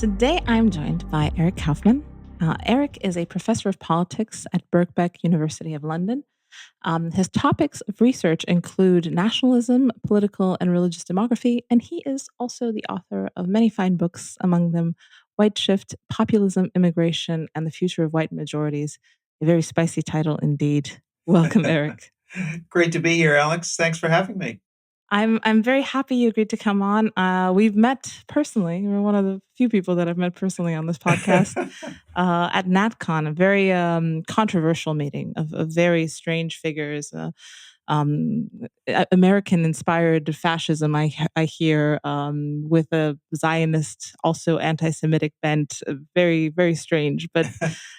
Today, I'm joined by Eric Kaufmann. Eric is a professor of politics at Birkbeck, University of London. His topics of research include nationalism, political and religious demography, and he is also the author of many fine books, among them Whiteshift, Populism, Immigration, and the Future of White Majorities. A very spicy title indeed. Welcome, Eric. Great to be here, Alex. Thanks for having me. I'm very happy you agreed to come on. We've met personally. You're one of the few people that I've met personally on this podcast at NatCon, a very controversial meeting of very strange figures. Um, American-inspired fascism, I hear, with a Zionist, also anti-Semitic bent. Very, very strange. But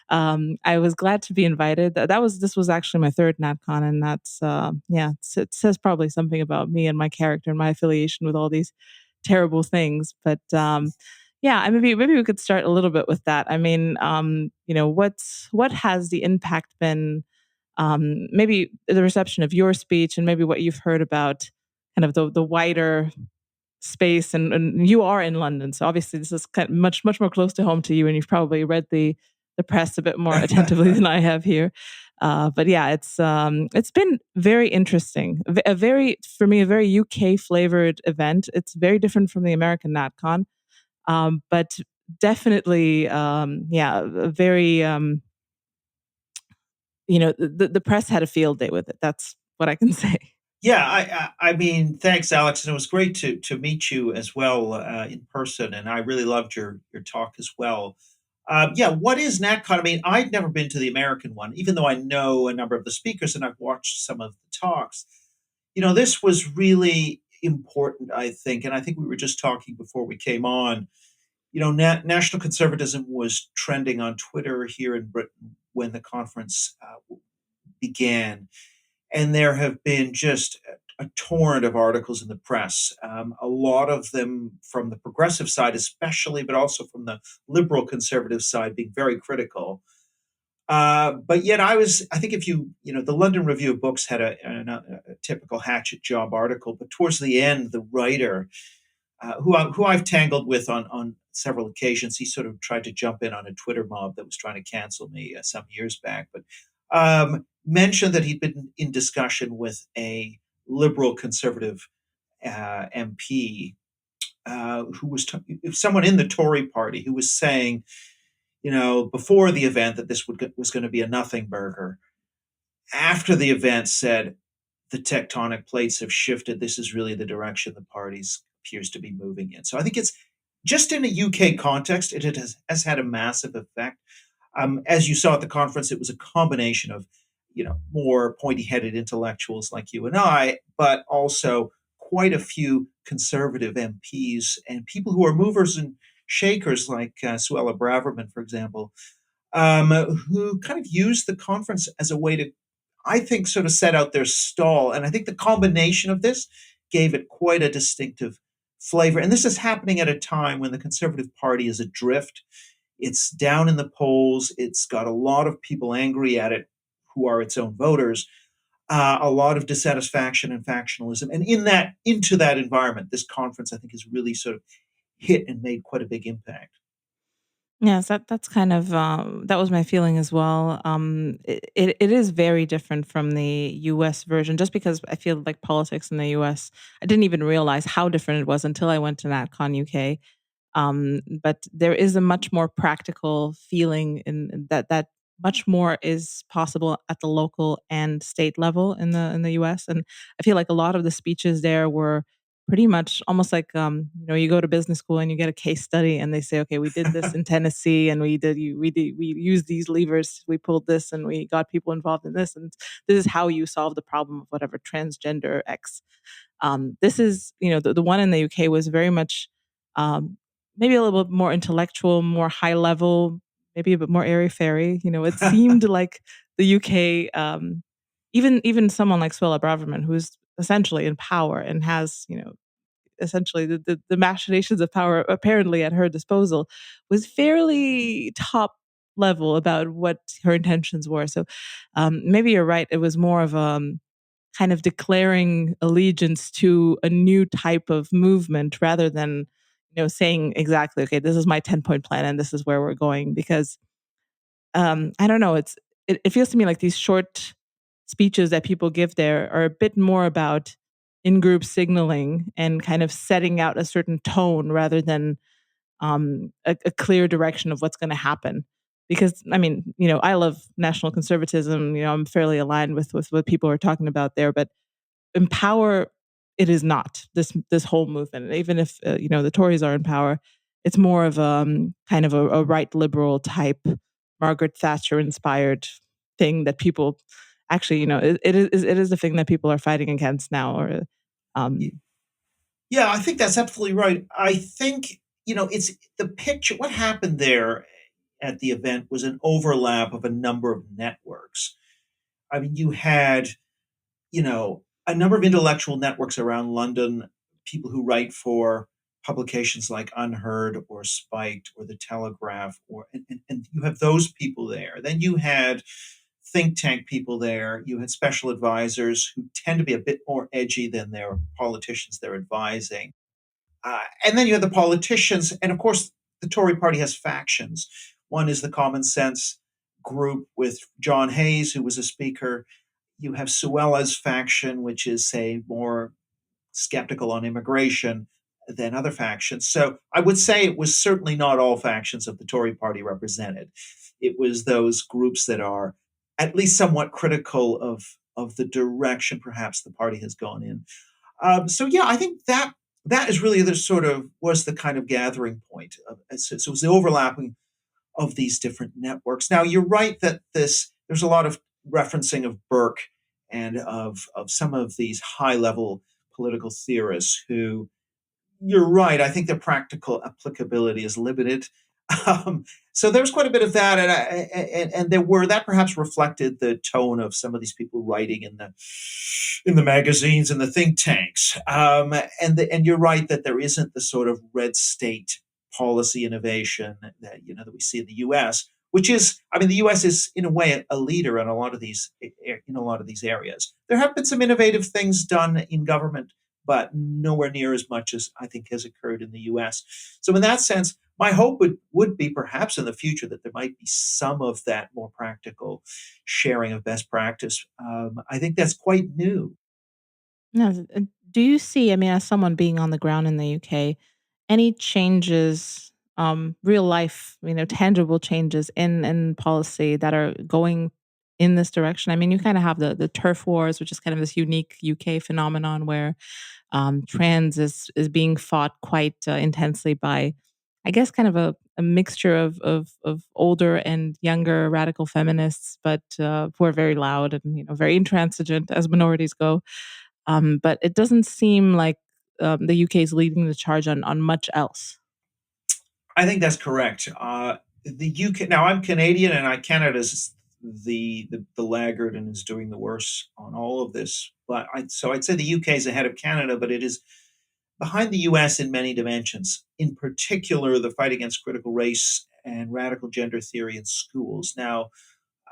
I was glad to be invited. This was actually my third NatCon, and that's it says probably something about me and my character and my affiliation with all these terrible things. But maybe we could start a little bit with that. I mean, what has the impact been? Maybe the reception of your speech and maybe what you've heard about kind of the wider space, and you are in London, so obviously this is kind of much more close to home to you, and you've probably read the press a bit more attentively than I have here. But yeah, it's been very interesting, for me a very UK flavored event. It's very different from the American NatCon, but definitely a very the press had a field day with it. That's what I can say. Yeah, I mean, thanks, Alex, and it was great to meet you as well in person. And I really loved your talk as well. What is NatCon? I mean, I'd never been to the American one, even though I know a number of the speakers and I've watched some of the talks. This was really important, I think, and I think we were just talking before we came on. National conservatism was trending on Twitter here in Britain when the conference began. And there have been just a torrent of articles in the press, a lot of them from the progressive side, especially, but also from the liberal conservative side, being very critical. But yet, I think the London Review of Books had a typical hatchet job article, but towards the end, the writer, who I've tangled with on several occasions, he sort of tried to jump in on a Twitter mob that was trying to cancel me some years back, but mentioned that he'd been in discussion with a liberal conservative MP who was someone in the Tory party who was saying, before the event that this was going to be a nothing burger. After the event, said the tectonic plates have shifted. This is really the direction the parties appears to be moving in. So I think it's just in a UK context, it has had a massive effect. As you saw at the conference, it was a combination of, more pointy-headed intellectuals like you and I, but also quite a few conservative MPs and people who are movers and shakers, like Suella Braverman, for example, who kind of used the conference as a way to, I think, sort of set out their stall. And I think the combination of this gave it quite a distinctive flavor. And this is happening at a time when the Conservative Party is adrift. It's down in the polls. It's got a lot of people angry at it who are its own voters, a lot of dissatisfaction and factionalism. And into that environment, this conference, I think, has really sort of hit and made quite a big impact. Yes, that's kind of that was my feeling as well. It is very different from the U.S. version, just because I feel like politics in the U.S. I didn't even realize how different it was until I went to NatCon UK. But there is a much more practical feeling in that much more is possible at the local and state level in the US. And I feel like a lot of the speeches there were pretty much almost like you go to business school and you get a case study and they say, okay, we did this in Tennessee and we used these levers, we pulled this and we got people involved in this, and this is how you solve the problem of whatever transgender X. This is, the one in the UK was very much maybe a little bit more intellectual, more high level, maybe a bit more airy fairy. It seemed like the UK, even someone like Suella Braverman, who's essentially in power and has, essentially the machinations of power apparently at her disposal, was fairly top level about what her intentions were. So maybe you're right. It was more of kind of declaring allegiance to a new type of movement rather than saying exactly, okay, this is my 10-point plan and this is where we're going. Because I don't know, it feels to me like these short speeches that people give there are a bit more about in-group signaling and kind of setting out a certain tone rather than a clear direction of what's going to happen. Because I mean, I love national conservatism. I'm fairly aligned with what people are talking about there. But in power, it is not this whole movement. Even if the Tories are in power, it's more of kind of a right liberal type, Margaret Thatcher inspired thing that people actually, it is the thing that people are fighting against now. Or um, Yeah, I think that's absolutely right. I think, it's the picture. What happened there at the event was an overlap of a number of networks. I mean, you had, a number of intellectual networks around London, people who write for publications like Unheard or Spiked or The Telegraph, and you have those people there. Then you had think tank people there. You had special advisors who tend to be a bit more edgy than their politicians they're advising. And then you have the politicians, and of course, the Tory party has factions. One is the common sense group with John Hayes, who was a speaker. You have Suella's faction, which is, say, more skeptical on immigration than other factions. So I would say it was certainly not all factions of the Tory party represented. It was those groups that are at least somewhat critical of the direction perhaps the party has gone in. So yeah, I think that is really the sort of was the kind of gathering point. So it was the overlapping of these different networks. Now you're right that there's a lot of referencing of Burke and of some of these high level political theorists who you're right. I think their practical applicability is limited. So there was quite a bit of that, and there were that perhaps reflected the tone of some of these people writing in the magazines and the think tanks. And you're right that there isn't the sort of red state policy innovation that we see in the U.S., which is, I mean, the U.S. is in a way a leader in a lot of these areas. There have been some innovative things done in government, but nowhere near as much as I think has occurred in the US. So, in that sense, my hope would be perhaps in the future that there might be some of that more practical sharing of best practice. I think that's quite new. no, do you see? I mean, as someone being on the ground in the UK, any changes, real life, tangible changes in policy that are going in this direction? I mean, you kind of have the turf wars, which is kind of this unique UK phenomenon where trans is being fought quite intensely by, I guess, kind of a mixture of older and younger radical feminists, but who are very loud and very intransigent as minorities go. But it doesn't seem like the UK is leading the charge on much else. I think that's correct. The UK now, I'm Canadian, and Canada's the laggard and is doing the worst on all of this. But I'd say the UK is ahead of Canada, but it is behind the US in many dimensions, in particular, the fight against critical race and radical gender theory in schools. Now,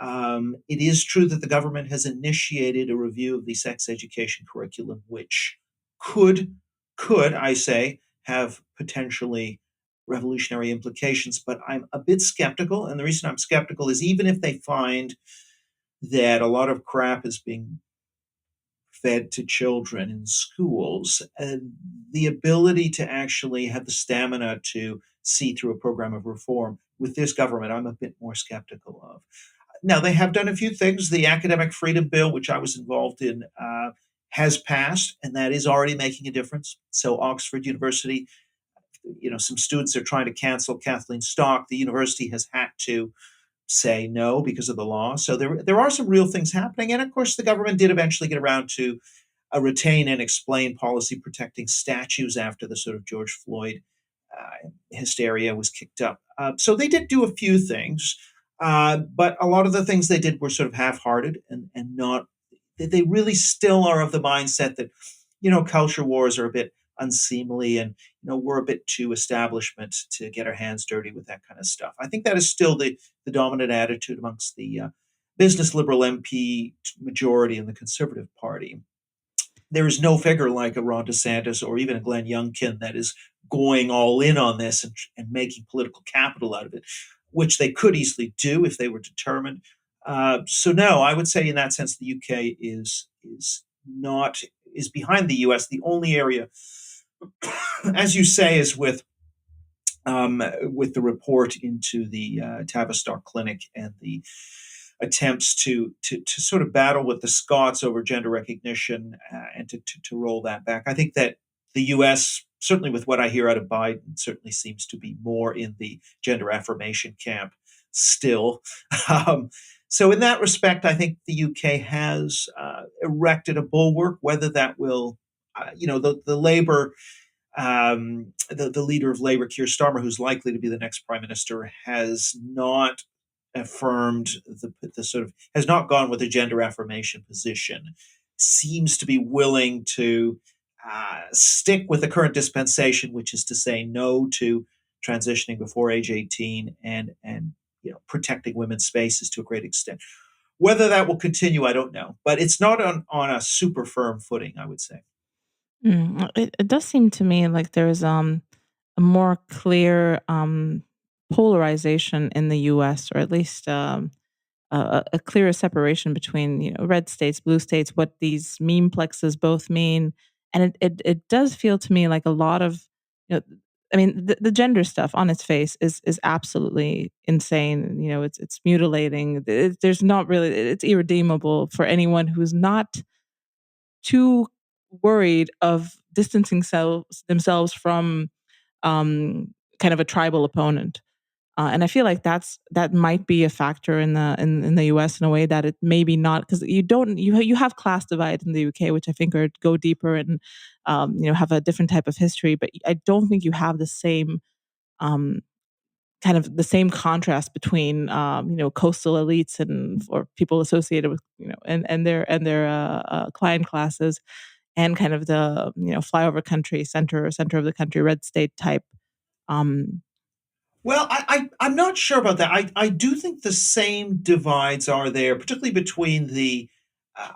it is true that the government has initiated a review of the sex education curriculum, which could, could I say, have potentially revolutionary implications. But I'm a bit skeptical. And the reason I'm skeptical is even if they find that a lot of crap is being fed to children in schools, the ability to actually have the stamina to see through a program of reform with this government, I'm a bit more skeptical of. Now, they have done a few things. The Academic Freedom Bill, which I was involved in, has passed, and that is already making a difference. So, Oxford University, some students are trying to cancel Kathleen Stock. The university has had to say no because of the law. So there are some real things happening. And of course, the government did eventually get around to a retain and explain policy protecting statues after the sort of George Floyd hysteria was kicked up. So they did do a few things, but a lot of the things they did were sort of half-hearted and not. They really still are of the mindset that culture wars are a bit unseemly, and we're a bit too establishment to get our hands dirty with that kind of stuff. I think that is still the dominant attitude amongst the business liberal MP majority in the Conservative Party. There is no figure like a Ron DeSantis or even a Glenn Youngkin that is going all in on this and making political capital out of it, which they could easily do if they were determined. So no, I would say in that sense the UK not is behind the US. The only area, as you say, is with the report into the Tavistock Clinic and the attempts to sort of battle with the Scots over gender recognition and to roll that back. I think that the U.S., certainly with what I hear out of Biden, certainly seems to be more in the gender affirmation camp still. Um, so in that respect, I think the UK has erected a bulwark. Whether that will, the Labour the leader of Labour, Keir Starmer, who's likely to be the next prime minister, has not affirmed the sort of has not gone with a gender affirmation position. Seems to be willing to stick with the current dispensation, which is to say no to transitioning before age 18 and protecting women's spaces to a great extent. Whether that will continue, I don't know, but it's not on a super firm footing, I would say. It does seem to me like there's a more clear polarization in the U.S., or at least a clearer separation between red states, blue states, what these memeplexes both mean, and it does feel to me like a lot of you know. I mean, the gender stuff on its face is absolutely insane. It's mutilating. There's not really. It's irredeemable for anyone who's not too worried of distancing themselves from kind of a tribal opponent. And I feel like that might be a factor in the US in a way that it maybe not, because you have class divide in the UK, which I think go deeper and have a different type of history, but I don't think you have the same um, kind of the same contrast between coastal elites and or people associated with and their client classes and kind of the flyover country center of the country red state type. Um, Well, I'm not sure about that. I do think the same divides are there, particularly between the uh,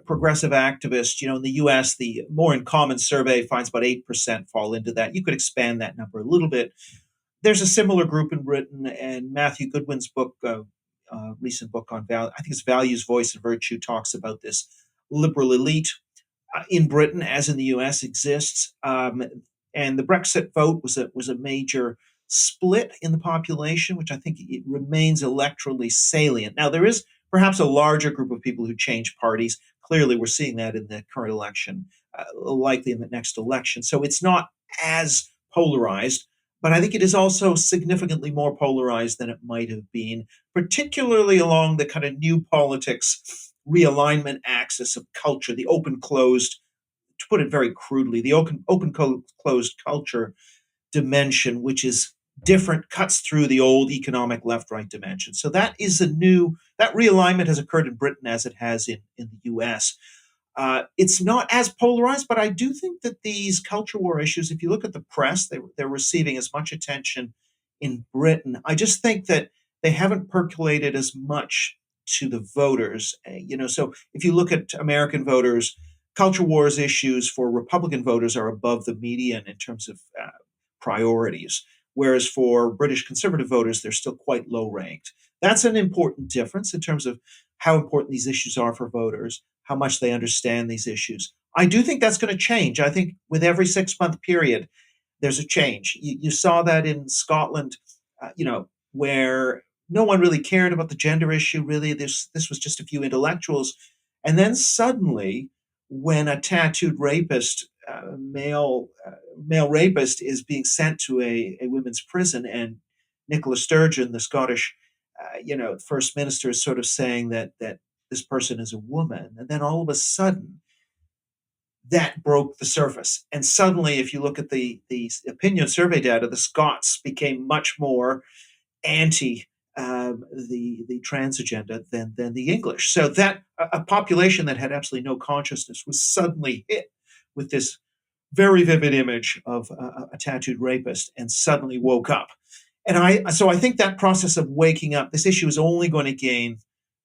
progressive activists. In the U.S., the More in Common survey finds about 8% fall into that. You could expand that number a little bit. There's a similar group in Britain, and Matthew Goodwin's book, recent book on value, I think it's Values, Voice, and Virtue, talks about this liberal elite in Britain, as in the U.S., exists. And the Brexit vote was a major split in the population, which I think it remains electorally salient. Now, there is perhaps a larger group of people who change parties. Clearly, we're seeing that in the current election, likely in the next election. So it's not as polarized, but I think it is also significantly more polarized than it might have been, particularly along the kind of new politics realignment axis of culture, the open closed, to put it very crudely, the open closed culture dimension, which is different, cuts through the old economic left right dimension. So that realignment has occurred in Britain as it has in the US. It's not as polarized, but I do think that these culture war issues, if you look at the press, they're receiving as much attention in Britain. I just think that they haven't percolated as much to the voters. So if you look at American voters, culture wars issues for Republican voters are above the median in terms of priorities, whereas for British conservative voters, they're still quite low ranked. That's an important difference in terms of how important these issues are for voters, how much they understand these issues. I do think that's going to change. I think with every 6 month period, there's a change. You saw that in Scotland, where no one really cared about the gender issue. Really, this was just a few intellectuals, and then suddenly, when a tattooed rapist, male rapist, is being sent to a women's prison, and Nicola Sturgeon, the Scottish, first minister, is sort of saying that this person is a woman, and then all of a sudden that broke the surface. And suddenly, if you look at the opinion survey data, the Scots became much more anti the trans agenda than the English. So that a population that had absolutely no consciousness was suddenly hit with this very vivid image of a tattooed rapist and suddenly woke up. And I think that process of waking up, this issue is only going to gain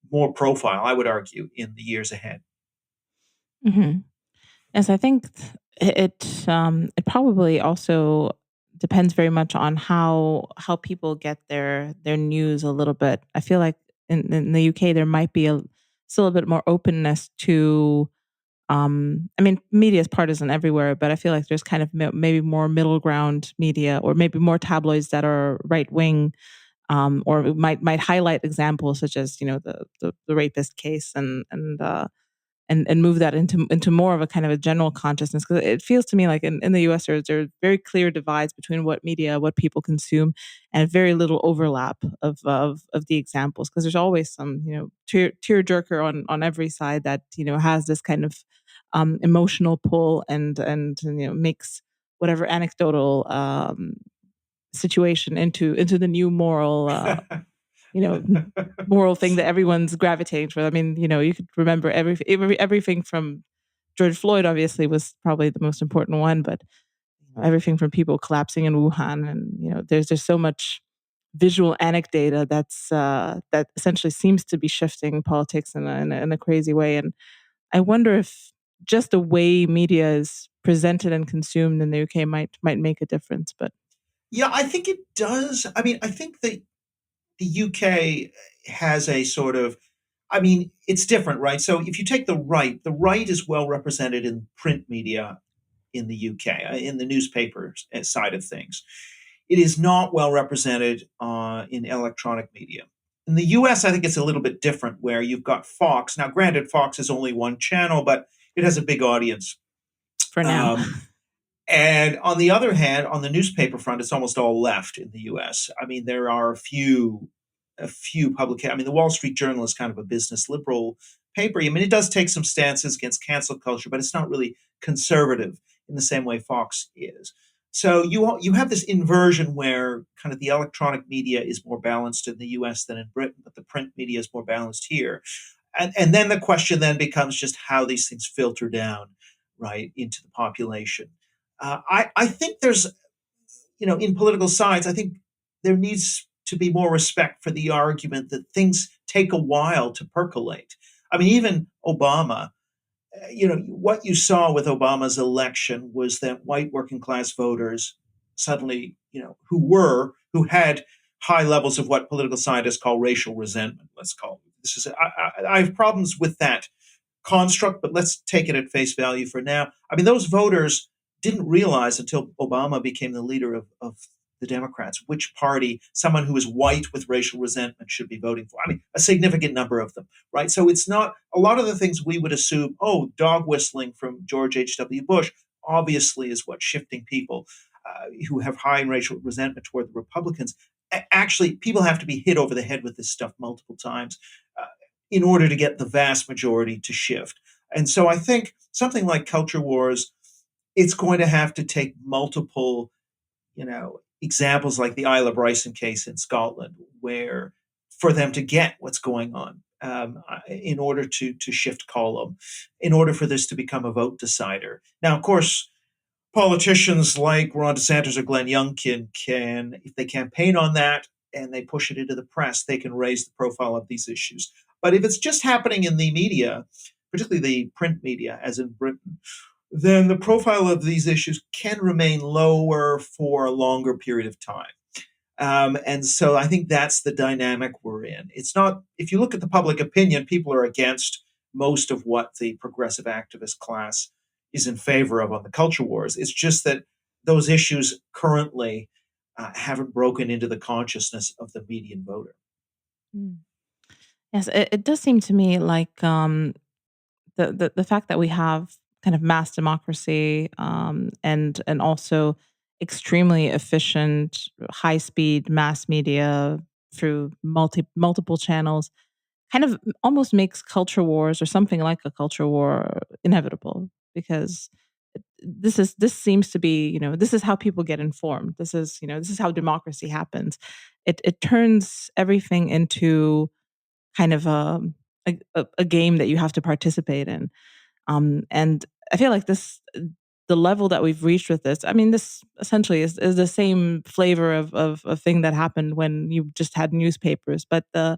more profile, I would argue, in the years ahead. mhm. Yes, I think It probably also depends very much on how people get their news a little bit. I feel like in the UK there might be still a bit more openness to. I mean, media is partisan everywhere, but I feel like there's kind of maybe more middle ground media, or maybe more tabloids that are right wing, or might highlight examples such as the rapist case, and move that into more of a kind of a general consciousness, because it feels to me like in the US there are very clear divides between what people consume, and very little overlap of the examples, because there's always some tear jerker on every side that has this kind of emotional pull, and makes whatever anecdotal situation into the new you know, moral thing that everyone's gravitating toward. I mean, you could remember everything from George Floyd, obviously, was probably the most important one, but everything from people collapsing in Wuhan, and there's just so much visual anecdata that essentially seems to be shifting politics in a crazy way. And I wonder if just the way media is presented and consumed in the UK might make a difference. But Yeah, I think it does. I mean, I think the UK has a sort of, I mean, it's different, right? So if you take the right is well represented in print media in the UK, in the newspapers side of things. It is not well represented in electronic media. In the US, I think it's a little bit different, where you've got Fox. Now, granted, Fox is only one channel, but it has a big audience. for now. Um, and on the other hand, on the newspaper front, it's almost all left in the U.S. I mean, there are a few publications. I mean, the Wall Street Journal is kind of a business liberal paper. I mean, it does take some stances against cancel culture, but it's not really conservative in the same way Fox is. So you have this inversion where kind of the electronic media is more balanced in the U.S. than in Britain, but the print media is more balanced here. And then the question then becomes just how these things filter down, right, into the population. I think there's, in political science, I think there needs to be more respect for the argument that things take a while to percolate. I mean, even Obama, what you saw with Obama's election was that white working class voters suddenly, who had high levels of what political scientists call racial resentment. Let's call it. I have problems with that construct, but let's take it at face value for now. I mean, those voters didn't realize until Obama became the leader of the Democrats which party someone who is white with racial resentment should be voting for. I mean, a significant number of them, right? So it's not a lot of the things we would assume, oh, dog whistling from George H.W. Bush obviously is what's shifting people who have high racial resentment toward the Republicans. Actually, people have to be hit over the head with this stuff multiple times uh, in order to get the vast majority to shift. And so I think something like culture wars, it's going to have to take multiple, examples like the Isla Bryson case in Scotland, where for them to get what's going on, in order to shift column, in order for this to become a vote decider. Now, of course, politicians like Ron DeSantis or Glenn Youngkin can, if they campaign on that and they push it into the press, they can raise the profile of these issues. But if it's just happening in the media, particularly the print media, as in Britain, then the profile of these issues can remain lower for a longer period of time. And so I think that's the dynamic we're in. It's not, if you look at the public opinion, people are against most of what the progressive activist class is in favor of on the culture wars. It's just that those issues currently haven't broken into the consciousness of the median voter. Mm. Yes, it does seem to me like the fact that we have kind of mass democracy, and also extremely efficient, high speed mass media through multiple channels kind of almost makes culture wars, or something like a culture war, inevitable, because this seems to be, this is how people get informed. This is how democracy happens. It turns everything into kind of a game that you have to participate in. And I feel like the level that we've reached with this, I mean, this essentially is the same flavor of a thing that happened when you just had newspapers. But the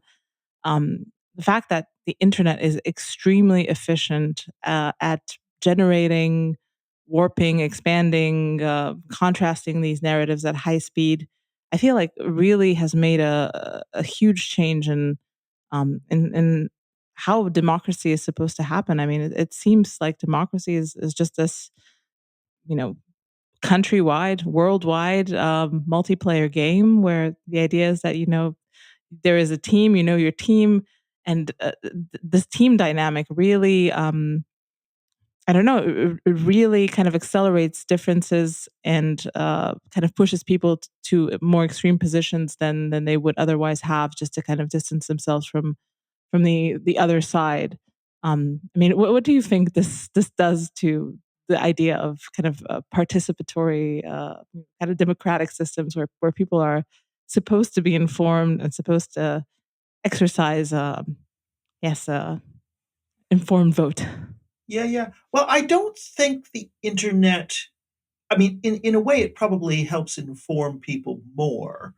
fact that the internet is extremely efficient at generating warping, expanding, contrasting these narratives at high speed, I feel like really has made a huge change in how democracy is supposed to happen. I mean, it seems like democracy is just this, you know, countrywide, worldwide multiplayer game where the idea is that, there is a team, your team, and this team dynamic really, I don't know, it really kind of accelerates differences and kind of pushes people to more extreme positions than they would otherwise have, just to kind of distance themselves from the other side. I mean, what do you think this does to the idea of kind of participatory, kind of democratic systems where people are supposed to be informed and supposed to exercise, yes, informed vote? Yeah, yeah. Well, I don't think the internet, I mean, in a way, it probably helps inform people more.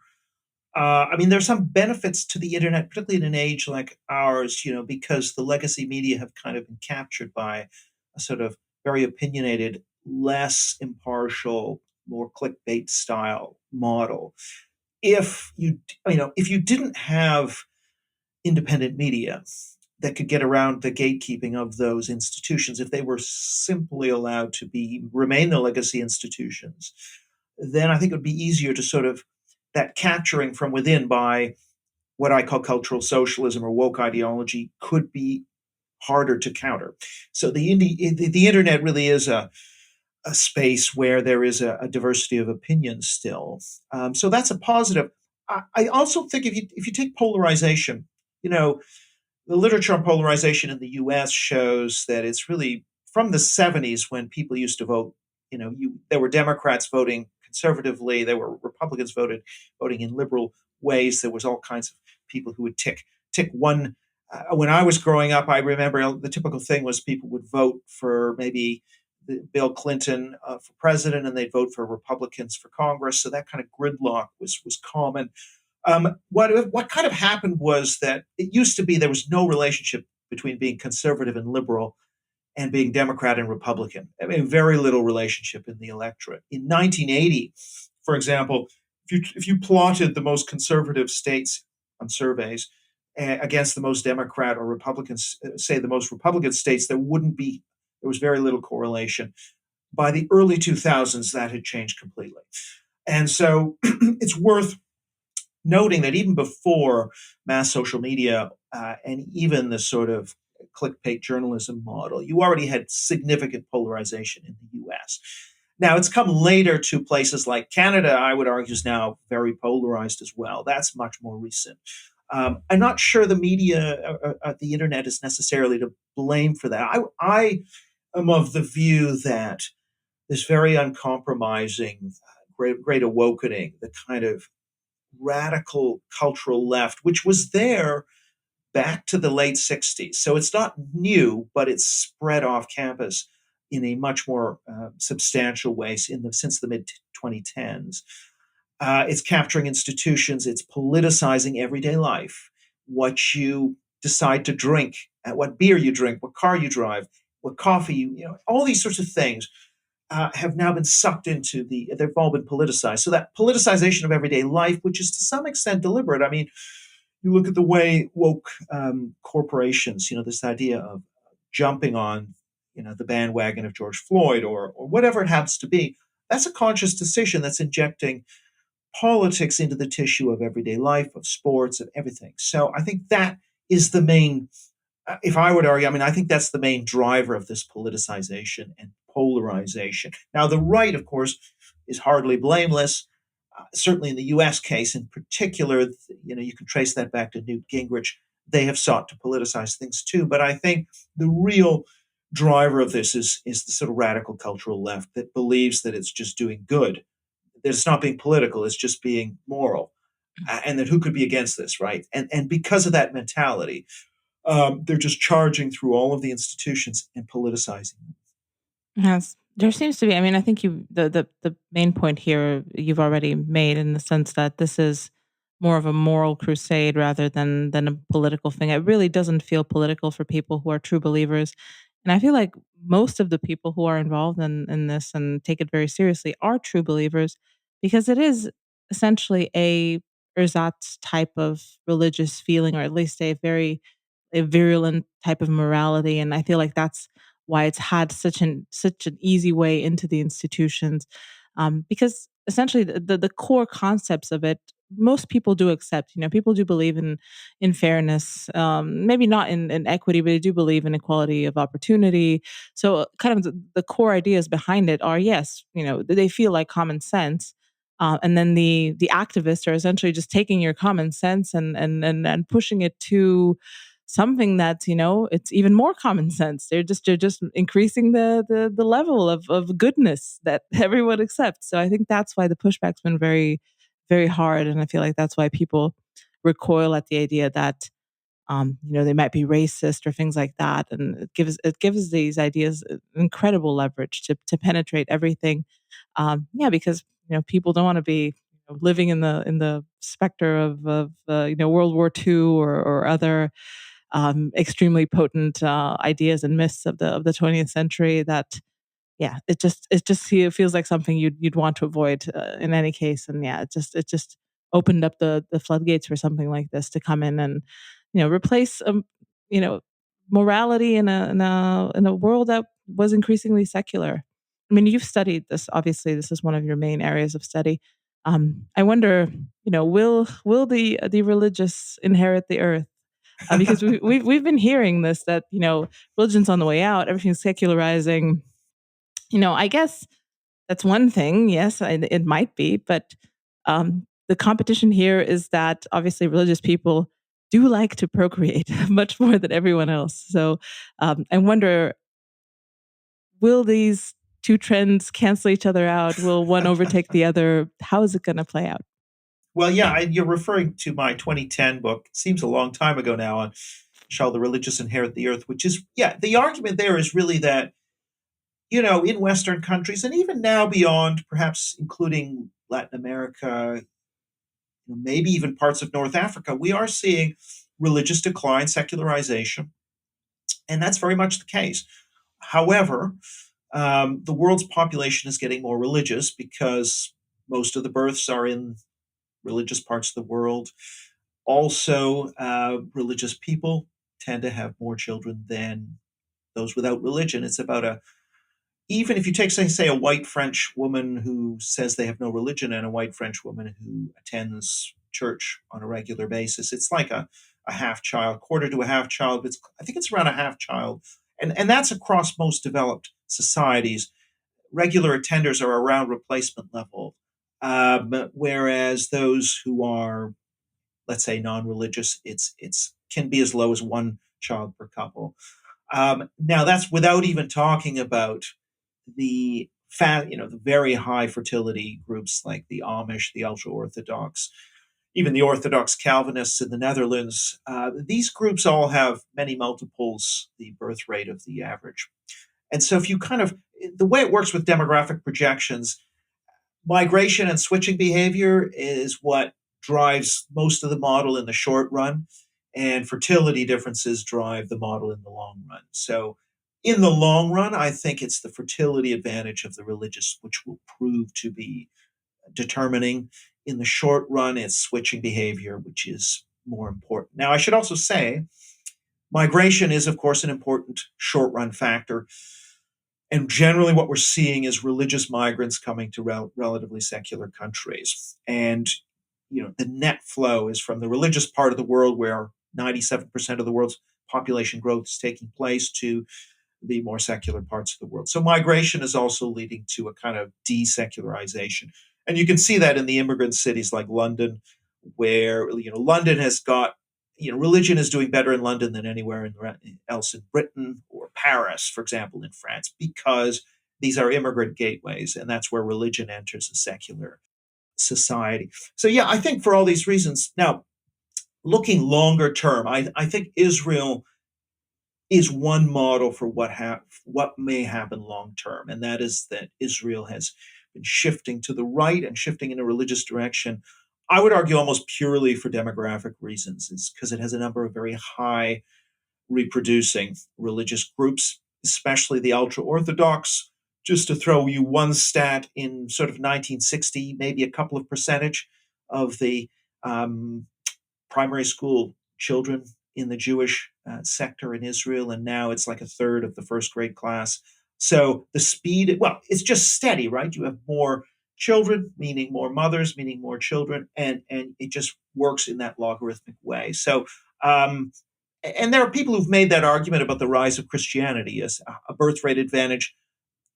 I mean, there's some benefits to the internet, particularly in an age like ours, because the legacy media have kind of been captured by a sort of very opinionated, less impartial, more clickbait style model. If you didn't have independent media that could get around the gatekeeping of those institutions, if they were simply allowed to be remain the legacy institutions, then I think it would be easier to sort of that capturing from within by what I call cultural socialism or woke ideology could be harder to counter. So the internet really is a space where there is a diversity of opinions still. So that's a positive. I also think if you take polarization, you know, the literature on polarization in the US shows that it's really from the 70s when people used to vote. There were Democrats voting conservatively, there were Republicans voting in liberal ways. There was all kinds of people who would tick one. When I was growing up, I remember the typical thing was people would vote for maybe Bill Clinton for president, and they'd vote for Republicans for Congress. So that kind of gridlock was common. What kind of happened was that it used to be there was no relationship between being conservative and liberal and being Democrat and Republican. I mean, very little relationship in the electorate. In 1980, for example, if you plotted the most conservative states on surveys against the most Democrat or Republicans, say the most Republican states, there was very little correlation. By the early 2000s, that had changed completely. And so it's worth noting that even before mass social media and even the sort of clickbait journalism model, you already had significant polarization in the US. Now, it's come later to places like Canada, I would argue, is now very polarized as well. That's much more recent. I'm not sure the media, the internet, is necessarily to blame for that. I am of the view that this very uncompromising, great awakening, the kind of radical cultural left, which was there back to the late 60s. So it's not new, but it's spread off campus in a much more substantial way since the mid 2010s. It's capturing institutions, it's politicizing everyday life, what you decide to drink, what beer you drink, what car you drive, what coffee all these sorts of things have now been sucked into they've all been politicized. So that politicization of everyday life, which is to some extent deliberate. I mean, you look at the way woke corporations, this idea of jumping on, the bandwagon of George Floyd or whatever it happens to be. That's a conscious decision that's injecting politics into the tissue of everyday life, of sports, of everything. So I think that is the main, if I would argue, I mean, I think that's the main driver of this politicization and polarization. Now, the right, of course, is hardly blameless. Certainly in the US case in particular, you can trace that back to Newt Gingrich. They have sought to politicize things too. But I think the real driver of this is the sort of radical cultural left that believes that it's just doing good, that it's not being political, it's just being moral. And that who could be against this, right? And because of that mentality, they're just charging through all of the institutions and politicizing them. Yes, there seems to be. I mean, I think the main point here you've already made, in the sense that this is more of a moral crusade rather than a political thing. It really doesn't feel political for people who are true believers. And I feel like most of the people who are involved in this and take it very seriously are true believers, because it is essentially a ersatz type of religious feeling, or at least a virulent type of morality. And I feel like that's why it's had such an easy way into the institutions, because essentially the core concepts of it, most people do accept. People do believe in fairness, maybe not in equity, but they do believe in equality of opportunity. So kind of the core ideas behind it are, yes, they feel like common sense. And then the activists are essentially just taking your common sense and pushing it to something that's, it's even more common sense. They're just increasing the level of goodness that everyone accepts. So I think that's why the pushback's been very, very hard. And I feel like that's why people recoil at the idea that they might be racist or things like that. And it gives these ideas incredible leverage to penetrate everything. Yeah, because people don't want to be living in the specter of World War II or other extremely potent ideas and myths of the 20th century. That, yeah, it feels like something you'd want to avoid in any case. And yeah, it just opened up the floodgates for something like this to come in and replace you know morality in a world that was increasingly secular. I mean, you've studied this. Obviously, this is one of your main areas of study. I wonder, will the religious inherit the earth? Because we've been hearing this, that religion's on the way out, everything's secularizing. I guess that's one thing. Yes, it might be, but the competition here is that obviously religious people do like to procreate much more than everyone else. So I wonder, will these two trends cancel each other out? Will one overtake the other? How is it going to play out? Well, yeah, you're referring to my 2010 book. It seems a long time ago now, on Shall the Religious Inherit the Earth, which is, yeah, the argument there is really that, in Western countries, and even now beyond, perhaps including Latin America, maybe even parts of North Africa, we are seeing religious decline, secularization, and that's very much the case. However, the world's population is getting more religious because most of the births are in religious parts of the world. Also, religious people tend to have more children than those without religion. It's about even if you take, say, a white French woman who says they have no religion and a white French woman who attends church on a regular basis, it's like a half child, quarter to a half child. I think it's around a half child. And that's across most developed societies. Regular attenders are around replacement level, whereas those who are, let's say, non-religious, it's can be as low as one child per couple. Now that's without even talking about the very high fertility groups like the Amish, the ultra Orthodox, even the Orthodox Calvinists in the Netherlands. These groups all have many multiples the birth rate of the average. And so, if you kind of, the way it works with demographic projections, migration and switching behavior is what drives most of the model in the short run, and fertility differences drive the model in the long run. So, in the long run, I think it's the fertility advantage of the religious which will prove to be determining. In the short run, it's switching behavior which is more important. Now, I should also say migration is, of course, an important short run factor. And generally, what we're seeing is religious migrants coming to relatively secular countries. And, the net flow is from the religious part of the world where 97% of the world's population growth is taking place to the more secular parts of the world. So migration is also leading to a kind of desecularization. And you can see that in the immigrant cities like London, where London has got religion is doing better in London than anywhere else in Britain, or Paris, for example, in France, because these are immigrant gateways, and that's where religion enters a secular society. So yeah, I think for all these reasons, now looking longer term, I think Israel is one model for what may happen long term, and that is that Israel has been shifting to the right and shifting in a religious direction. I would argue almost purely for demographic reasons, is because it has a number of very high reproducing religious groups. especially the ultra Orthodox. Just to throw you one stat, in sort of 1960, maybe a couple of percentage of the um, primary school children in the Jewish sector in Israel, and now it's like a third of the first grade class. So the speed, well, it's just steady, right? You have more children, meaning more mothers, meaning more children, and it just works in that logarithmic way. So, and there are people who've made that argument about the rise of Christianity as a birth rate advantage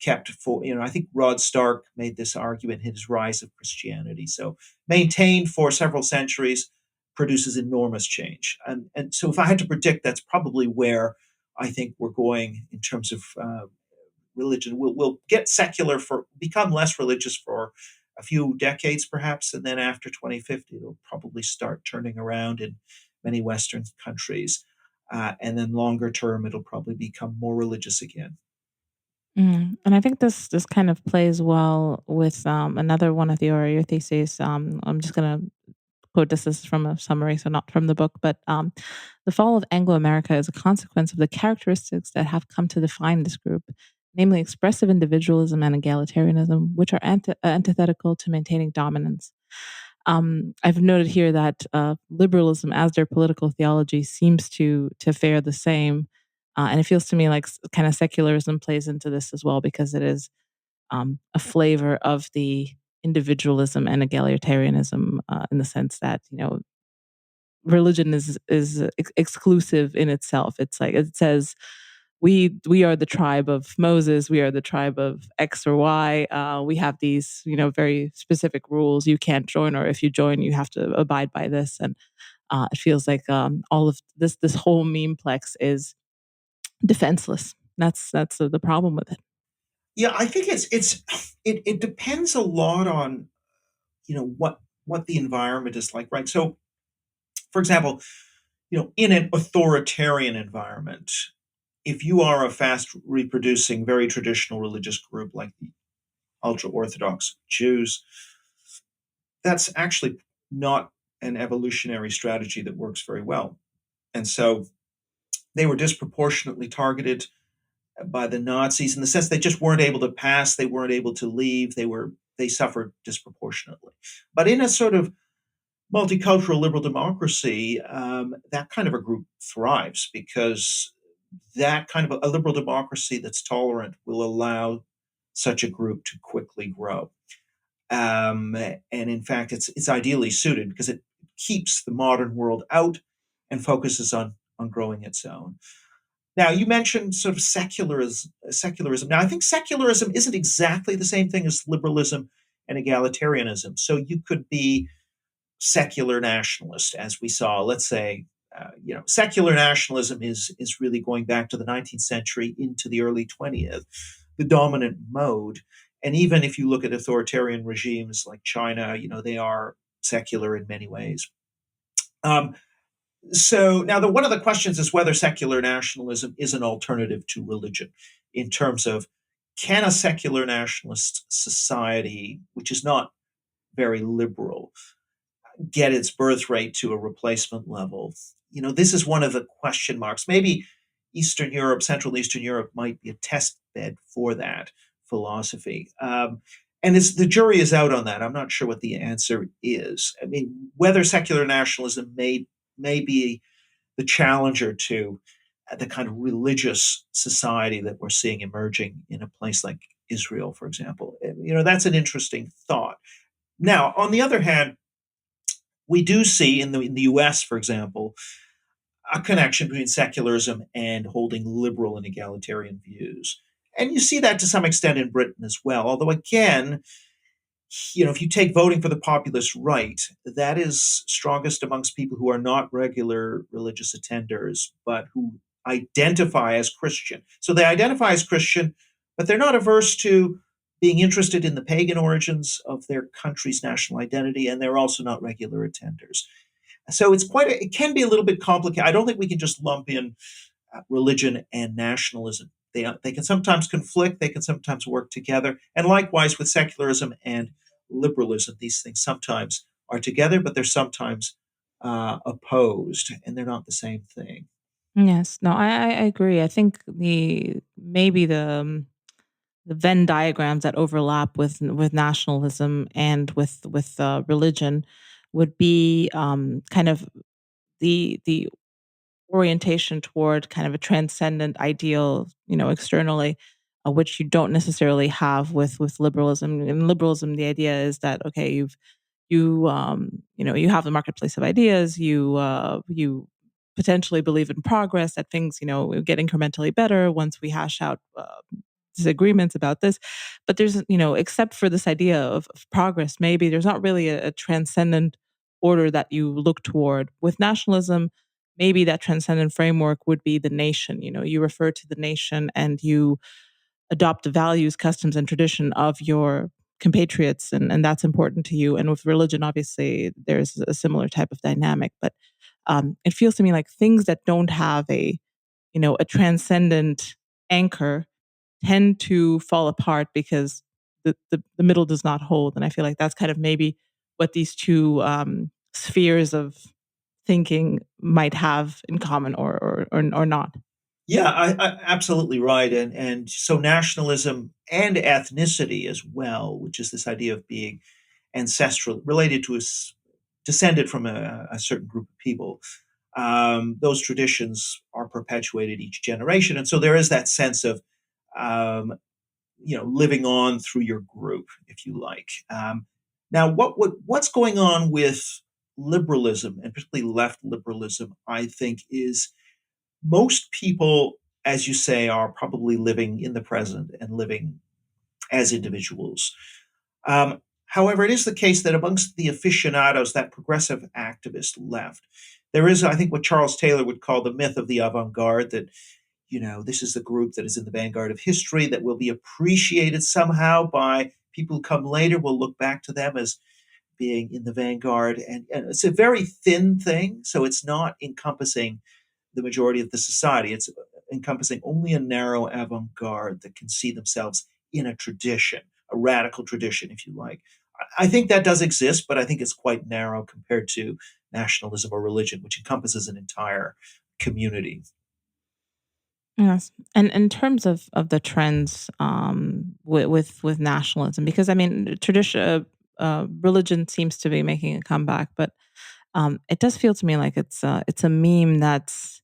kept for, I think Rod Stark made this argument in his Rise of Christianity. So maintained for several centuries produces enormous change. And so if I had to predict, that's probably where I think we're going in terms of religion. We'll get secular, for become less religious for a few decades perhaps, and then after 2050 it'll probably start turning around in many Western countries. And then longer term, it'll probably become more religious again. And I think this kind of plays well with another one of your theses. I'm just gonna quote this is from a summary, so not from the book, but the fall of Anglo-America is a consequence of the characteristics that have come to define this group, namely expressive individualism and egalitarianism, which are antithetical to maintaining dominance. I've noted here that liberalism, as their political theology, seems to fare the same, and it feels to me like kind of secularism plays into this as well because it is a flavor of the individualism and egalitarianism in the sense that religion is exclusive in itself. It's like it says we are the tribe of Moses, we are the tribe of X or Y. We have these very specific rules. You can't join, or if you join, you have to abide by this. And it feels like all of this whole memeplex is defenseless. That's the problem with it. Yeah, I think it depends a lot on what the environment is like, right? So, for example, in an authoritarian environment, if you are a fast reproducing, very traditional religious group like the ultra Orthodox Jews, that's actually not an evolutionary strategy that works very well. And so they were disproportionately targeted by the Nazis in the sense they just weren't able to pass, they weren't able to leave, they suffered disproportionately. But in a sort of multicultural liberal democracy, that kind of a group thrives because that kind of a liberal democracy that's tolerant will allow such a group to quickly grow. And in fact, it's ideally suited because it keeps the modern world out and focuses on growing its own. Now, you mentioned sort of secularism. Now, I think secularism isn't exactly the same thing as liberalism and egalitarianism. So you could be secular nationalist, as we saw. Let's say, secular nationalism is really going back to the 19th century into the early 20th, the dominant mode. And even if you look at authoritarian regimes like China, they are secular in many ways. Um, so now, one of the questions is whether secular nationalism is an alternative to religion, in terms of can a secular nationalist society, which is not very liberal, get its birth rate to a replacement level? This is one of the question marks. Maybe Eastern Europe, Central Eastern Europe, might be a test bed for that philosophy. And the jury is out on that. I'm not sure what the answer is. I mean, whether secular nationalism may be the challenger to the kind of religious society that we're seeing emerging in a place like Israel, for example. That's an interesting thought. Now, on the other hand, we do see in the US, for example, a connection between secularism and holding liberal and egalitarian views. And you see that to some extent in Britain as well. Although, again, if you take voting for the populist right, that is strongest amongst people who are not regular religious attenders, but who identify as Christian. So they identify as Christian, but they're not averse to being interested in the pagan origins of their country's national identity, and they're also not regular attenders. So it can be a little bit complicated. I don't think we can just lump in religion and nationalism. They can sometimes conflict, they can sometimes work together. And likewise with secularism and liberalism, these things sometimes are together, but they're sometimes opposed, and they're not the same thing. Yes, no, I agree. I think the Venn diagrams that overlap with nationalism and with religion would be kind of the orientation toward kind of a transcendent ideal, externally, which you don't necessarily have with liberalism. In liberalism, the idea is that okay, you have the marketplace of ideas. You potentially believe in progress, that things will get incrementally better once we hash out disagreements about this. But there's, except for this idea of progress, maybe there's not really a transcendent order that you look toward. With nationalism, maybe that transcendent framework would be the nation. You refer to the nation and you adopt the values, customs, and tradition of your compatriots, and that's important to you. And with religion, obviously, there's a similar type of dynamic. But it feels to me like things that don't have a transcendent anchor tend to fall apart because the middle does not hold. And I feel like that's kind of maybe what these two spheres of thinking might have in common, or not. Yeah, absolutely right. And so nationalism and ethnicity as well, which is this idea of being ancestral, related to us, descended from a certain group of people. Those traditions are perpetuated each generation, and so there is that sense of um, living on through your group, if you like. Now, what's going on with liberalism, and particularly left liberalism? I think is most people, as you say, are probably living in the present and living as individuals. However, it is the case that amongst the aficionados, that progressive activist left, there is, I think, what Charles Taylor would call the myth of the avant garde, that, this is the group that is in the vanguard of history that will be appreciated somehow by people who come later, will look back to them as being in the vanguard. And it's a very thin thing. So it's not encompassing the majority of the society. It's encompassing only a narrow avant garde that can see themselves in a tradition, a radical tradition, if you like. I think that does exist, but I think it's quite narrow compared to nationalism or religion, which encompasses an entire community. Yes, and in terms of the trends with nationalism, because I mean, religion seems to be making a comeback, but it does feel to me like it's a meme that's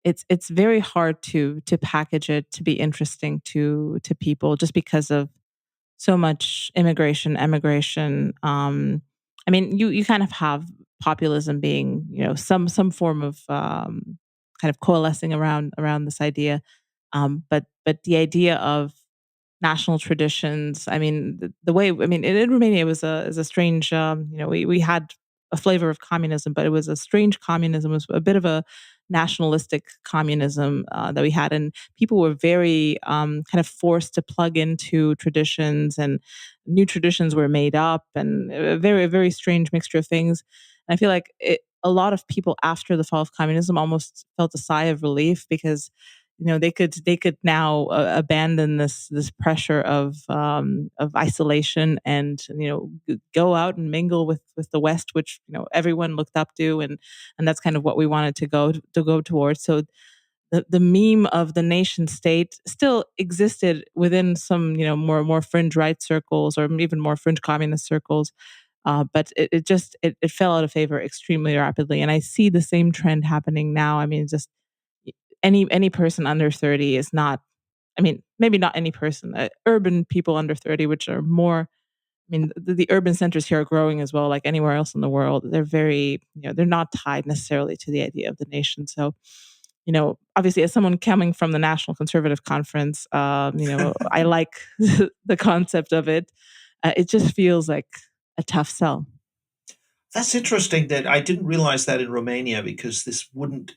it's very hard to package it to be interesting to people just because of so much immigration, emigration. I mean, you kind of have populism being, some form of kind of coalescing around this idea. But the idea of national traditions. I mean, the way I mean, in Romania, it was a is a strange. We had a flavor of communism, but it was a strange communism. It was a bit of a nationalistic communism that we had, and people were very kind of forced to plug into traditions, and new traditions were made up, and a very strange mixture of things. And I feel like a lot of people after the fall of communism almost felt a sigh of relief because they could now abandon this pressure of isolation, and go out and mingle with the West, which everyone looked up to, and that's kind of what we wanted to go towards. So the meme of the nation state still existed within some more fringe right circles, or even more fringe communist circles. But it fell out of favor extremely rapidly, and I see the same trend happening now. I mean, just any person under 30 is not. I mean, maybe not any person, urban people under 30, which are more. I mean, the urban centers here are growing as well, like anywhere else in the world. They're very, they're not tied necessarily to the idea of the nation. So, obviously, as someone coming from the National Conservative Conference, I like the concept of it. It just feels like a tough sell. That's interesting that I didn't realize that in Romania, because this wouldn't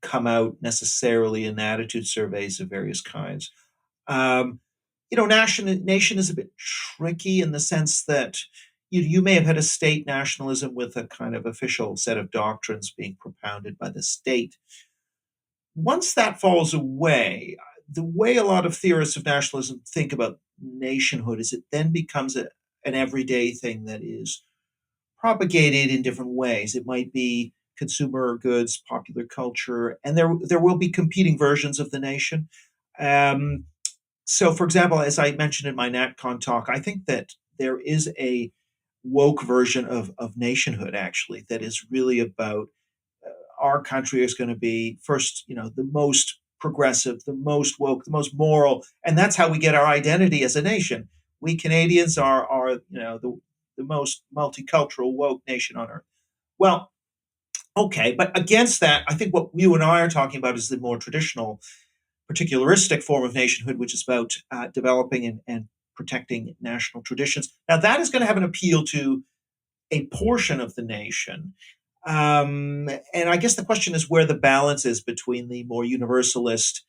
come out necessarily in attitude surveys of various kinds. Um, nation is a bit tricky in the sense that you may have had a state nationalism with a kind of official set of doctrines being propounded by the state. Once that falls away, the way a lot of theorists of nationalism think about nationhood is it then becomes an everyday thing that is propagated in different ways. It might be consumer goods, popular culture, and there will be competing versions of the nation. Um, so, for example, as I mentioned in my NatCon talk, I think that there is a woke version of nationhood actually that is really about our country is going to be first, the most progressive, the most woke, the most moral, and that's how we get our identity as a nation. We Canadians are the most multicultural woke nation on earth. Well, okay, but against that, I think what you and I are talking about is the more traditional, particularistic form of nationhood, which is about developing and protecting national traditions. Now, that is going to have an appeal to a portion of the nation. And I guess the question is where the balance is between the more universalist,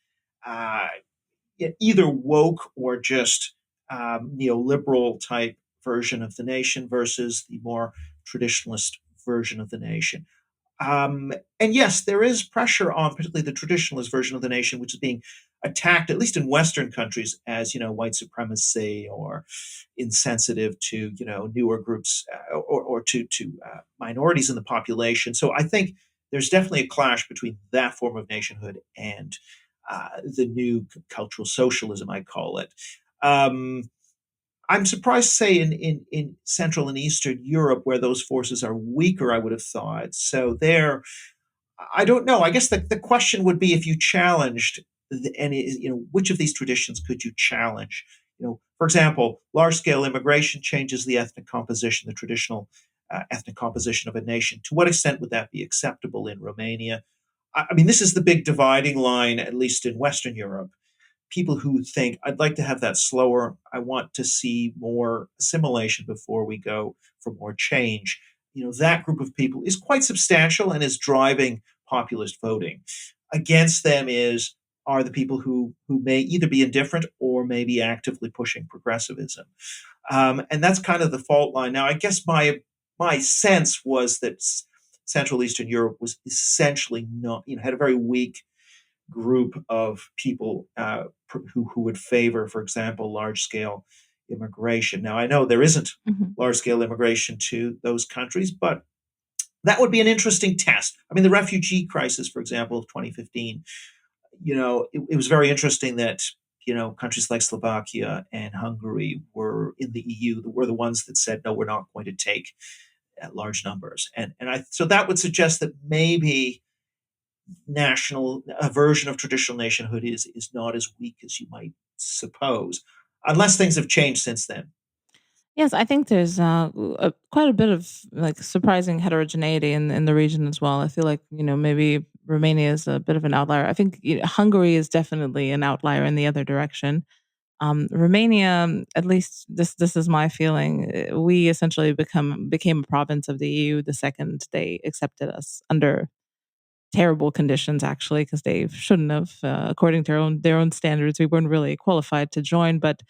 uh, either woke or just neoliberal type version of the nation versus the more traditionalist version of the nation. And yes, there is pressure on particularly the traditionalist version of the nation, which is being attacked, at least in Western countries, as white supremacy or insensitive to newer groups or to minorities in the population. So I think there's definitely a clash between that form of nationhood and the new cultural socialism, I call it. Um, I'm surprised to say in Central and Eastern Europe, where those forces are weaker, I would have thought. So there, I don't know. I guess the question would be if you challenged any, which of these traditions could you challenge? For example, large scale immigration changes the ethnic composition, the traditional ethnic composition of a nation. To what extent would that be acceptable in Romania? I mean, this is the big dividing line, at least in Western Europe. People who think I'd like to have that slower. I want to see more assimilation before we go for more change. That group of people is quite substantial and is driving populist voting. Against them are the people who may either be indifferent or may be actively pushing progressivism. And that's kind of the fault line. Now, I guess my sense was that Central Eastern Europe was essentially not, had a very weak group of people who would favor, for example, large scale immigration. Now, I know there isn't Mhm. large scale immigration to those countries, but that would be an interesting test. I mean, the refugee crisis, for example, of 2015, it was very interesting that, countries like Slovakia and Hungary were in the EU, were the ones that said, no, we're not going to take large numbers. So that would suggest that maybe a version of traditional nationhood is not as weak as you might suppose, unless things have changed since then. Yes, I think there's quite a bit of like surprising heterogeneity in the region as well. I feel like maybe Romania is a bit of an outlier. I think Hungary is definitely an outlier in the other direction. Romania, at least this is my feeling. We essentially became a province of the EU the second they accepted us under terrible conditions, actually, because they shouldn't have, according to their own standards. We weren't really qualified to join, but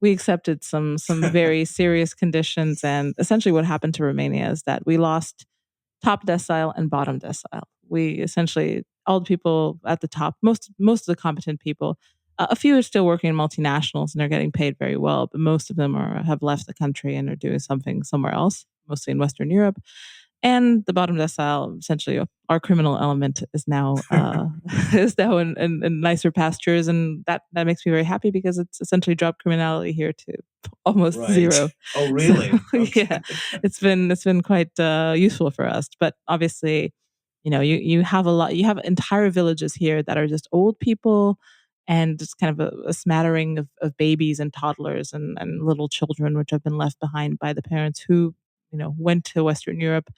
we accepted some very serious conditions. And essentially, what happened to Romania is that we lost top decile and bottom decile. We essentially all the people at the top, most of the competent people. A few are still working in multinationals and they're getting paid very well, but most of them have left the country and are doing something somewhere else, mostly in Western Europe. And the bottom decile, essentially, our criminal element is now is now in nicer pastures, and that makes me very happy because it's essentially dropped criminality here to almost Right. zero. Oh, So really? yeah, Okay. it's been quite useful for us. But obviously, you have you have entire villages here that are just old people and just kind of a smattering of babies and toddlers and little children, which have been left behind by the parents who went to Western Europe,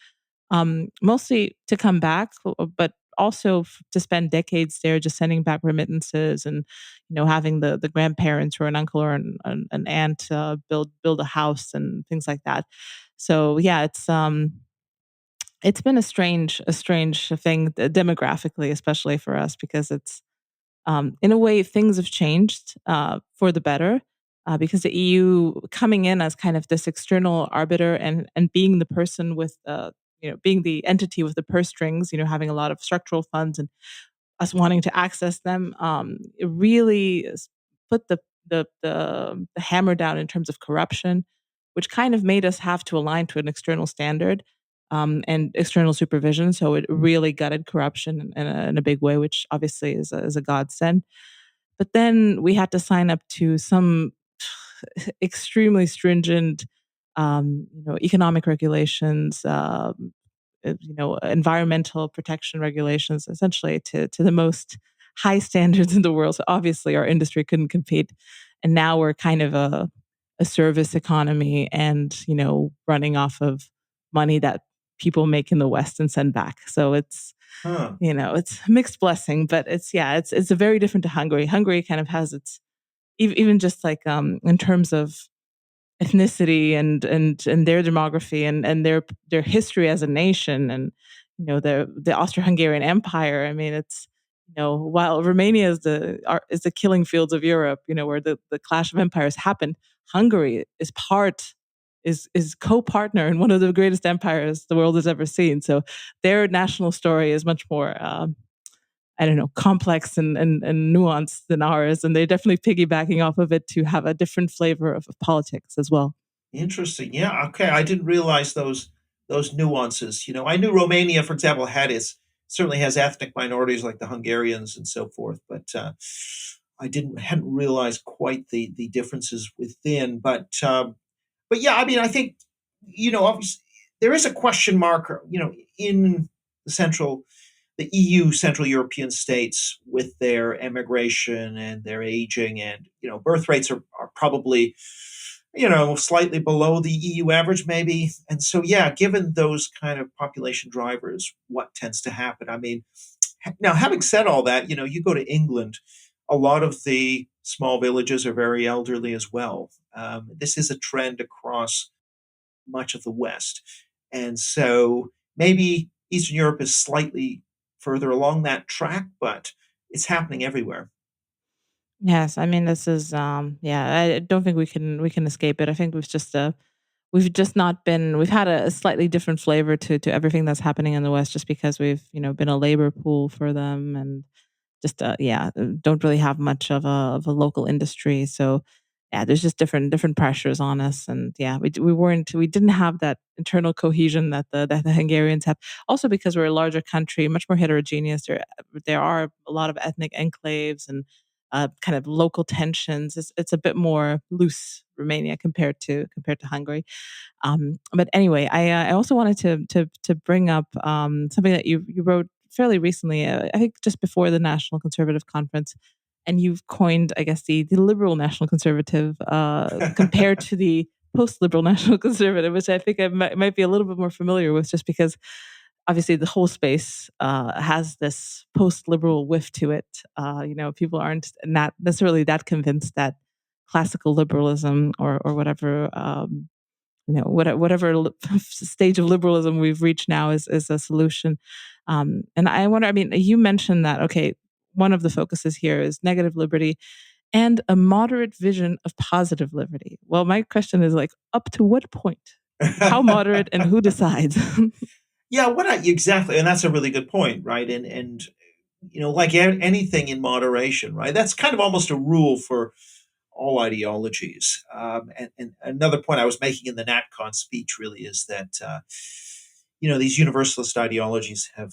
mostly to come back, but also to spend decades there, just sending back remittances and having the grandparents or an uncle or an aunt build a house and things like that. So yeah, it's been a strange thing demographically, especially for us, because it's in a way, things have changed for the better because the EU coming in as kind of this external arbiter and being the person with being the entity with the purse strings, having a lot of structural funds and us wanting to access them, it really put the hammer down in terms of corruption, which kind of made us have to align to an external standard. and external supervision. So it really gutted corruption in a big way, which obviously is a godsend. But then we had to sign up to some extremely stringent, economic regulations, environmental protection regulations, essentially to the most high standards in the world. So obviously, our industry couldn't compete, and now we're kind of a service economy, and running off of money that people make in the West and send back. So Huh. it's a mixed blessing, but it's a very different to Hungary. Hungary kind of has its even just like in terms of ethnicity and their demography and their history as a nation, and the Austro-Hungarian Empire. I mean, it's while Romania is the killing fields of Europe, where the clash of empires happened. Hungary is co-partner in one of the greatest empires the world has ever seen. So their national story is much more I don't know, complex and nuanced than ours. And they're definitely piggybacking off of it to have a different flavor of politics as well. Interesting. Yeah. Okay. I didn't realize those nuances. I knew Romania, for example, certainly has ethnic minorities like the Hungarians and so forth, but I didn't hadn't realized quite the differences within. But yeah, I mean, I think obviously there is a question mark, in the the EU Central European states with their emigration and their aging, and birth rates are probably slightly below the EU average, maybe. And so, yeah, given those kind of population drivers, what tends to happen? I mean, now having said all that, you go to England, a lot of the small villages are very elderly as well. This is a trend across much of the West. And so maybe Eastern Europe is slightly further along that track, but it's happening everywhere. Yes, I mean this is yeah, I don't think we can escape it. I think we've just not been we've had a slightly different flavor to everything that's happening in the West, just because we've been a labor pool for them, and just don't really have much of a local industry. So yeah, there's just different pressures on us, and yeah, we didn't have that internal cohesion that the Hungarians have. Also because we're a larger country, much more heterogeneous. There are a lot of ethnic enclaves and kind of local tensions. It's a bit more loose, Romania, compared to Hungary. But anyway, I also wanted to bring up something that you wrote fairly recently. I think just before the National Conservative Conference, and you've coined, I guess, the liberal National Conservative compared to the post-liberal National Conservative, which I think I might be a little bit more familiar with, just because obviously the whole space has this post-liberal whiff to it. People aren't not necessarily that convinced that classical liberalism or whatever whatever stage of liberalism we've reached now is a solution. And I wonder, I mean, you mentioned that, okay, one of the focuses here is negative liberty and a moderate vision of positive liberty. Well, my question is like, up to what point? How moderate and who decides? Yeah, exactly, and that's a really good point, right? And like anything in moderation, right? That's kind of almost a rule for all ideologies. And another point I was making in the NatCon speech really is that these universalist ideologies have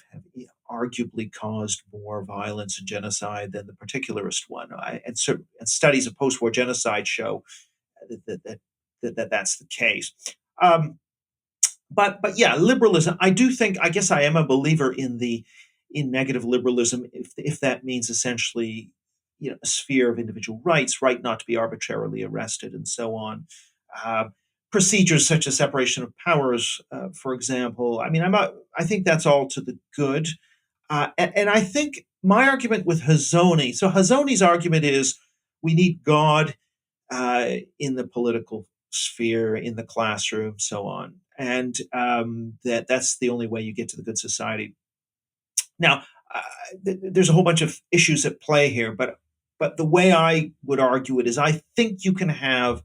arguably caused more violence and genocide than the particularist one. And studies of post-war genocide show that's the case. Um, but yeah, liberalism. I do think. I guess I am a believer in negative liberalism, if that means essentially, a sphere of individual rights, right not to be arbitrarily arrested, and so on. Uh, Procedures such as separation of powers, for example. I mean, I think that's all to the good, and I think my argument with Hazoni. So Hazoni's argument is we need God in the political sphere, in the classroom, so on, and that's the only way you get to the good society. Now, uh, there's a whole bunch of issues at play here, but the way I would argue it is, I think you can have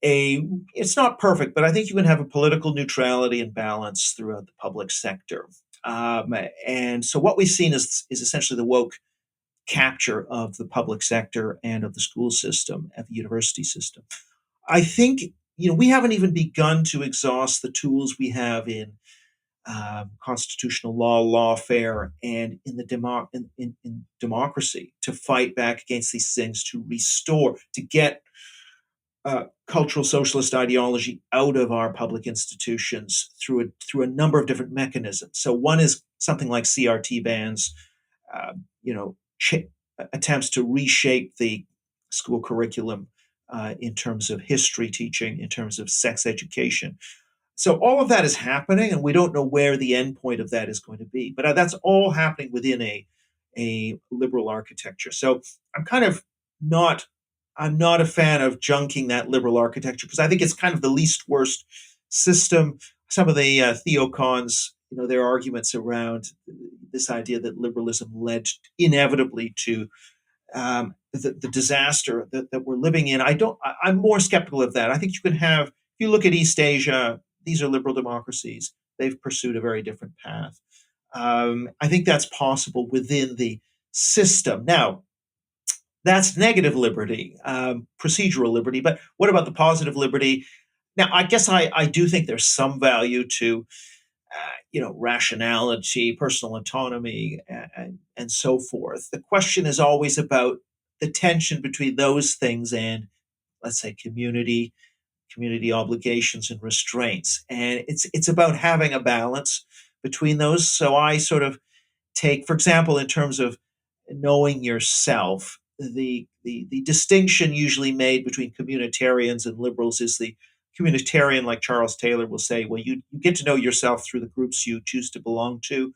a. It's not perfect, but I think you can have a political neutrality and balance throughout the public sector. And so what we've seen is essentially the woke capture of the public sector and of the school system, and the university system. I think we haven't even begun to exhaust the tools we have in constitutional law, lawfare, and in the in democracy to fight back against these things, to restore, to get cultural socialist ideology out of our public institutions through a number of different mechanisms. So one is something like CRT bans, uh, you know, attempts to reshape the school curriculum in terms of history teaching, in terms of sex education. So all of that is happening, and we don't know where the end point of that is going to be. But that's all happening within a liberal architecture. So I'm kind of not I'm not a fan of junking that liberal architecture because I think it's kind of the least worst system. Some of the theocons, their arguments around this idea that liberalism led inevitably to the disaster that we're living in. I'm more skeptical of that. I think you can have, if you look at East Asia, these are liberal democracies. They've pursued a very different path. I think that's possible within the system. Now, that's negative liberty, procedural liberty. But what about the positive liberty? Now, I guess I do think there's some value to, rationality, personal autonomy, and so forth. The question is always about the tension between those things and, let's say, community obligations and restraints. And it's about having a balance between those. So I sort of take, for example, in terms of knowing yourself, the distinction usually made between communitarians and liberals is the communitarian, like Charles Taylor will say, well, you get to know yourself through the groups you choose to belong to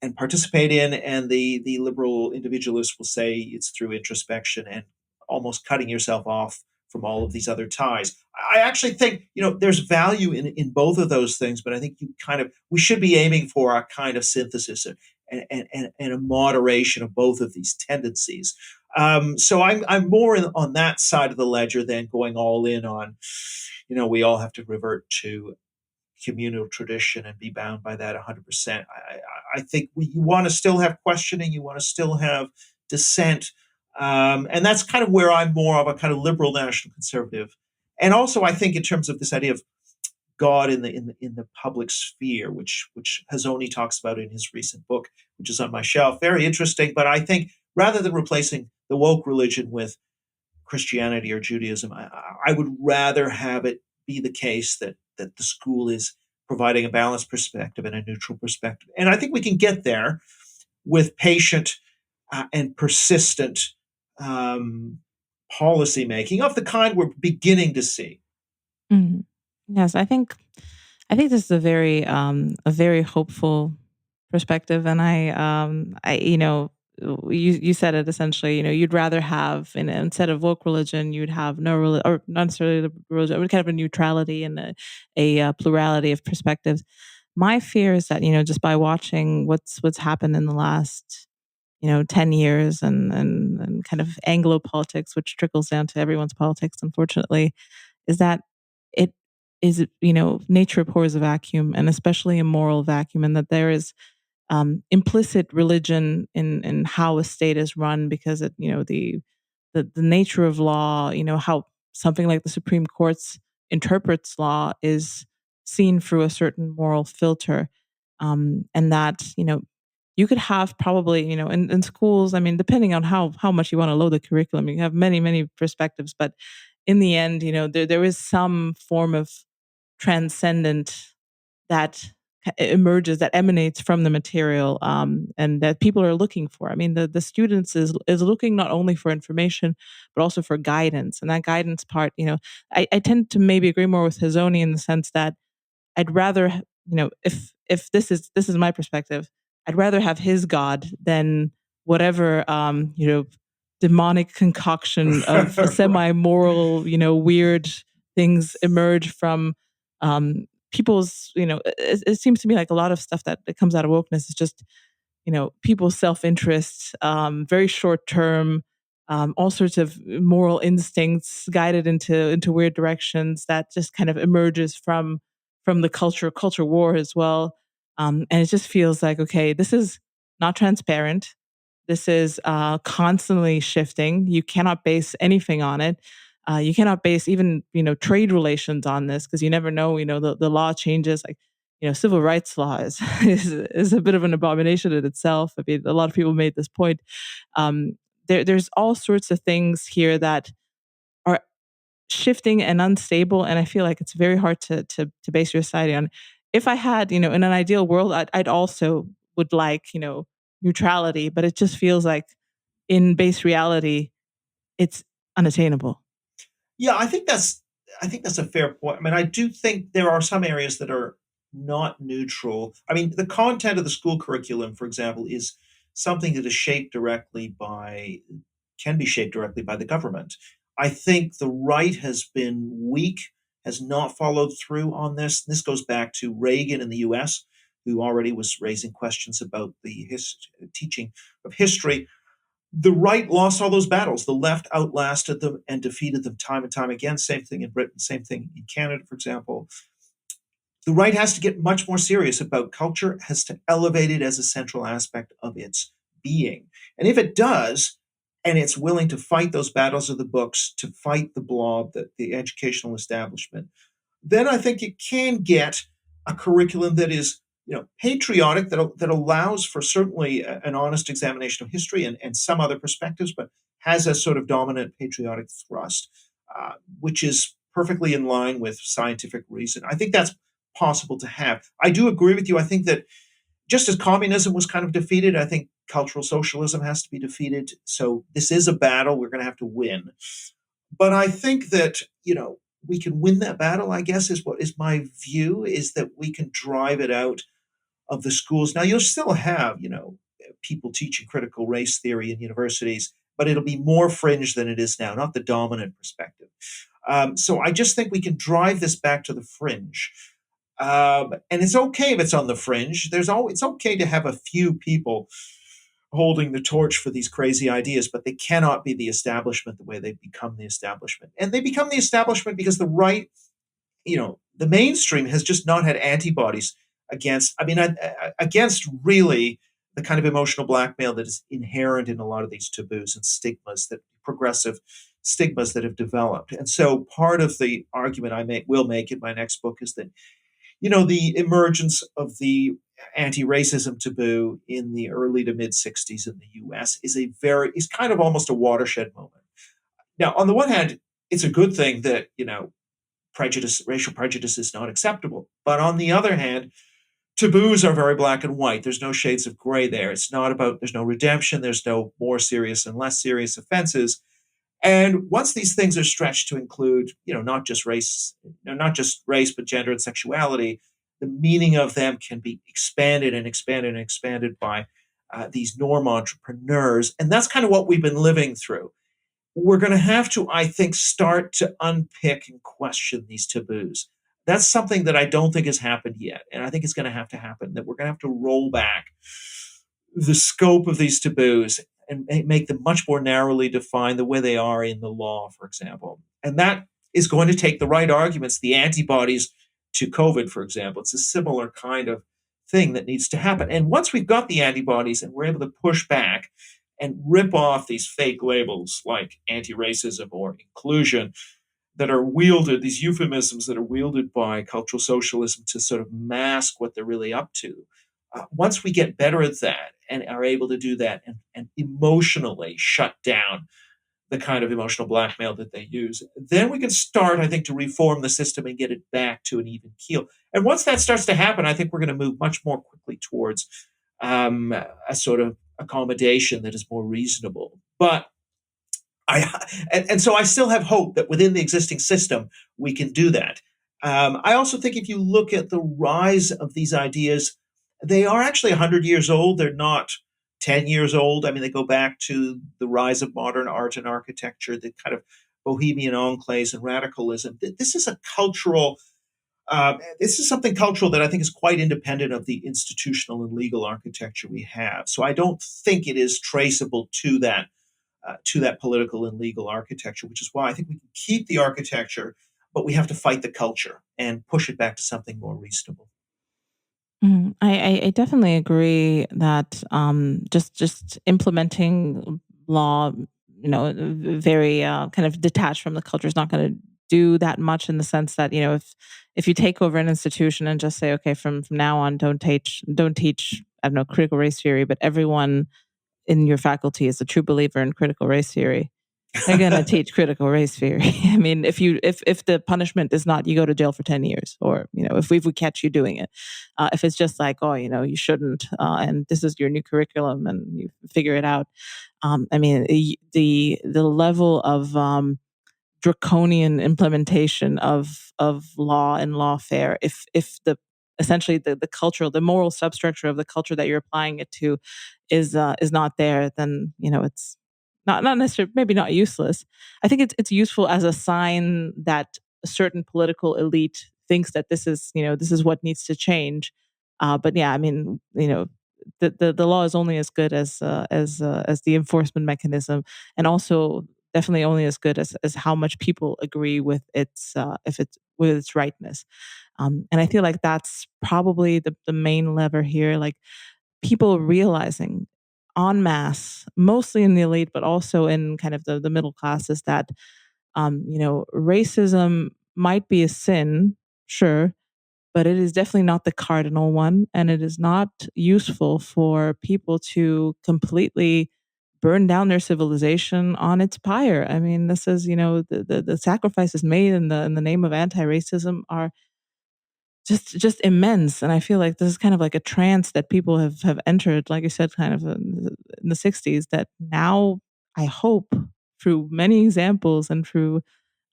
and participate in, and the liberal individualist will say it's through introspection and almost cutting yourself off from all of these other ties. I actually think there's value in both of those things, but I think we should be aiming for a kind of synthesis and a moderation of both of these tendencies. So I'm more on that side of the ledger than going all in on, we all have to revert to communal tradition and be bound by that 100%. I think you want to still have questioning, you want to still have dissent, and that's kind of where I'm more of a kind of liberal national conservative. And also, I think in terms of this idea of God in the public sphere, which Hazoni talks about in his recent book, which is on my shelf, very interesting. But I think rather than replacing the woke religion with Christianity or Judaism, I would rather have it be the case that the school is providing a balanced perspective and a neutral perspective. And I think we can get there with patient and persistent policy making of the kind we're beginning to see. Mhm. Yes, I think this is a very hopeful perspective, and you said it essentially. You'd rather have, instead of woke religion, you'd have no religion, or not necessarily the religion, but kind of a neutrality and a plurality of perspectives. My fear is that just by watching what's happened in the last 10 years, and kind of Anglo politics, which trickles down to everyone's politics, unfortunately, is that it nature abhors a vacuum, and especially a moral vacuum, and that there is implicit religion in how a state is run, because the nature of law, how something like the Supreme Court's interprets law is seen through a certain moral filter, and that you could have probably in schools. I mean, depending on how much you want to load the curriculum, you have many perspectives, but in the end, there is some form of transcendent that emerges, that emanates from the material, and that people are looking for. I mean, the students is looking not only for information but also for guidance, and that guidance part, I tend to maybe agree more with Hazoni in the sense that I'd rather, if this is my perspective, I'd rather have his God than whatever, demonic concoction of semi-moral, weird things emerge from people's, it seems to me like a lot of stuff that comes out of wokeness is just, people's self-interest, very short term, all sorts of moral instincts guided into weird directions that just kind of emerges from the culture war as well. And it just feels like, okay, this is not transparent. This is constantly shifting. You cannot base anything on it. You cannot base even trade relations on this, because you never know. The law changes. Like civil rights law is a bit of an abomination in itself. I mean, a lot of people made this point. There's all sorts of things here that are shifting and unstable, and I feel like it's very hard to base your society on. If I had, in an ideal world, I'd also would like neutrality, but it just feels like in base reality, it's unattainable. Yeah, I think that's a fair point. I mean, I do think there are some areas that are not neutral. I mean, the content of the school curriculum, for example, is something that is shaped directly by can be shaped directly by the government. I think the right has been weak, has not followed through on this. This goes back to Reagan in the US, who already was raising questions about the teaching of history. The right lost all those battles. The left outlasted them and defeated them time and time again. Same thing in Britain, same thing in Canada, for example. The right has to get much more serious about culture, has to elevate it as a central aspect of its being. And if it does, and it's willing to fight those battles of the books, to fight the blob, the educational establishment, then I think it can get a curriculum that is patriotic, that allows for certainly an honest examination of history and some other perspectives, but has a sort of dominant patriotic thrust, which is perfectly in line with scientific reason. I think that's possible to have. I do agree with you. I think that just as communism was kind of defeated, I think cultural socialism has to be defeated. So this is a battle we're going to have to win. But I think that, we can win that battle, I guess, is what is my view, is that we can drive it out of the schools. Now, you'll still have, people teaching critical race theory in universities, but it'll be more fringe than it is now, not the dominant perspective. So I just think we can drive this back to the fringe. And it's okay if it's on the fringe. It's okay to have a few people holding the torch for these crazy ideas, but they cannot be the establishment the way they've become the establishment. And they become the establishment because the right, the mainstream has just not had antibodies against really the kind of emotional blackmail that is inherent in a lot of these taboos and stigmas, that progressive stigmas that have developed. And so part of the argument will make in my next book is that the emergence of the anti-racism taboo in the early to mid 60s in the US is kind of almost a watershed moment. Now, on the one hand, it's a good thing that, racial prejudice is not acceptable. But on the other hand, taboos are very black and white. There's no shades of gray there. There's no redemption. There's no more serious and less serious offenses. And once these things are stretched to include, not just race, but gender and sexuality, the meaning of them can be expanded and expanded and expanded by these norm entrepreneurs. And that's kind of what we've been living through. We're going to have to, I think, start to unpick and question these taboos. That's something that I don't think has happened yet. And I think it's going to have to happen, that we're going to have to roll back the scope of these taboos and make them much more narrowly defined the way they are in the law, for example. And that is going to take the right arguments, the antibodies to COVID, for example. It's a similar kind of thing that needs to happen. And once we've got the antibodies and we're able to push back and rip off these fake labels like anti-racism or inclusion that are wielded, these euphemisms that are wielded by cultural socialism to sort of mask what they're really up to. Once we get better at that and are able to do that and emotionally shut down the kind of emotional blackmail that they use, then we can start, I think, to reform the system and get it back to an even keel. And once that starts to happen, I think we're going to move much more quickly towards a sort of accommodation that is more reasonable. But so I still have hope that within the existing system we can do that. I also think if you look at the rise of these ideas, they are actually 100 years old. They're not 10 years old. I mean, they go back to the rise of modern art and architecture, the kind of bohemian enclaves and radicalism. This is a cultural. This is something cultural that I think is quite independent of the institutional and legal architecture we have. So I don't think it is traceable to that political and legal architecture, which is why I think we can keep the architecture, but we have to fight the culture and push it back to something more reasonable. I definitely agree that just implementing law very kind of detached from the culture is not going to do that much in the sense that if you take over an institution and just say, okay, from now on, don't teach I don't know, critical race theory, but everyone in your faculty is a true believer in critical race theory, they're going to teach critical race theory. I mean, if the punishment is not you go to jail for 10 years, or if we catch you doing it, if it's just like, oh, you shouldn't, and this is your new curriculum and you figure it out. I mean, the level of draconian implementation of law and lawfare, if the essentially the cultural, the moral substructure of the culture that you're applying it to is not there, then it's not necessarily, maybe not useless. I think it's useful as a sign that a certain political elite thinks that this is what needs to change. But yeah, I mean, the law is only as good as the enforcement mechanism, and also definitely only as good as how much people agree with its if it's with its rightness. And I feel like that's probably the main lever here. Like, people realizing en masse, mostly in the elite, but also in kind of the middle classes, that racism might be a sin, sure, but it is definitely not the cardinal one, and it is not useful for people to completely burn down their civilization on its pyre. I mean, this is the sacrifices made in the name of anti-racism are just immense, and I feel like this is kind of like a trance that people have entered, like you said, kind of in the 60s, that now I hope, through many examples and through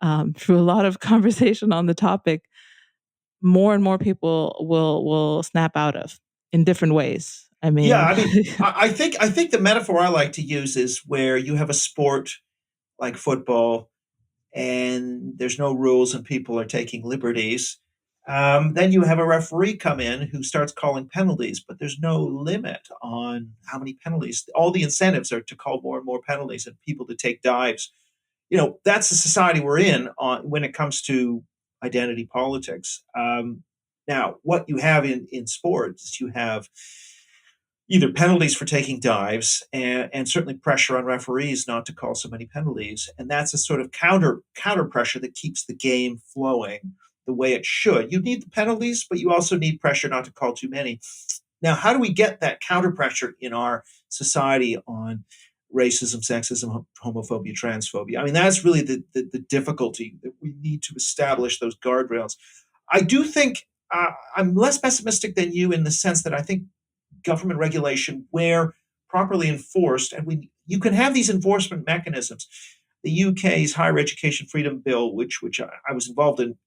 a lot of conversation on the topic, more and more people will snap out of in different ways. I Yeah, mean, I mean, I think the metaphor I like to use is where you have a sport like football, and there's no rules, and people are taking liberties. Then you have a referee come in who starts calling penalties, but there's no limit on how many penalties. All the incentives are to call more and more penalties and people to take dives. That's the society we're in when it comes to identity politics. Now, what you have in sports is you have either penalties for taking dives, and certainly pressure on referees not to call so many penalties, and that's a sort of counter pressure that keeps the game flowing the way it should. You need the penalties, but you also need pressure not to call too many. Now, how do we get that counter pressure in our society on racism, sexism, homophobia, transphobia? I mean, that's really the difficulty, that we need to establish those guardrails. I do think I'm less pessimistic than you, in the sense that I think government regulation, where properly enforced, and you can have these enforcement mechanisms. The UK's Higher Education Freedom Bill, which I was involved in,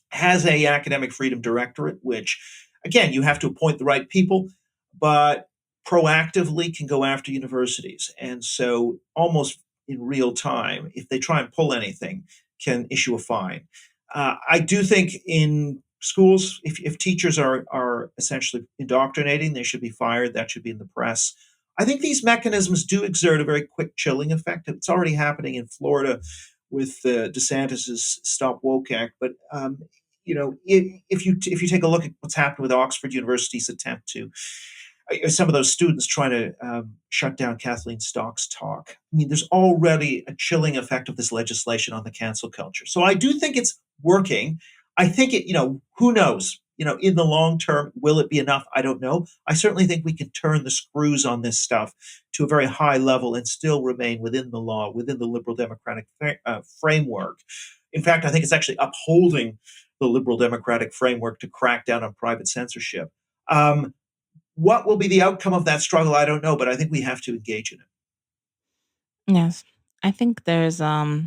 has a academic freedom directorate, which, again, you have to appoint the right people, but proactively can go after universities, and so almost in real time, if they try and pull anything, can issue a fine. I do think in schools, if teachers are essentially indoctrinating, they should be fired. That should be in the press. I think these mechanisms do exert a very quick chilling effect. It's already happening in Florida with DeSantis's Stop Woke Act. But if you take a look at what's happened with Oxford University's attempt to some of those students trying to shut down Kathleen Stock's talk. I mean, there's already a chilling effect of this legislation on the cancel culture. So I do think it's working. I think who knows? In the long term, will it be enough? I don't know. I certainly think we can turn the screws on this stuff to a very high level and still remain within the law, within the liberal democratic framework. In fact, I think it's actually upholding the liberal democratic framework to crack down on private censorship. What will be the outcome of that struggle? I don't know, but I think we have to engage in yes, I think there's a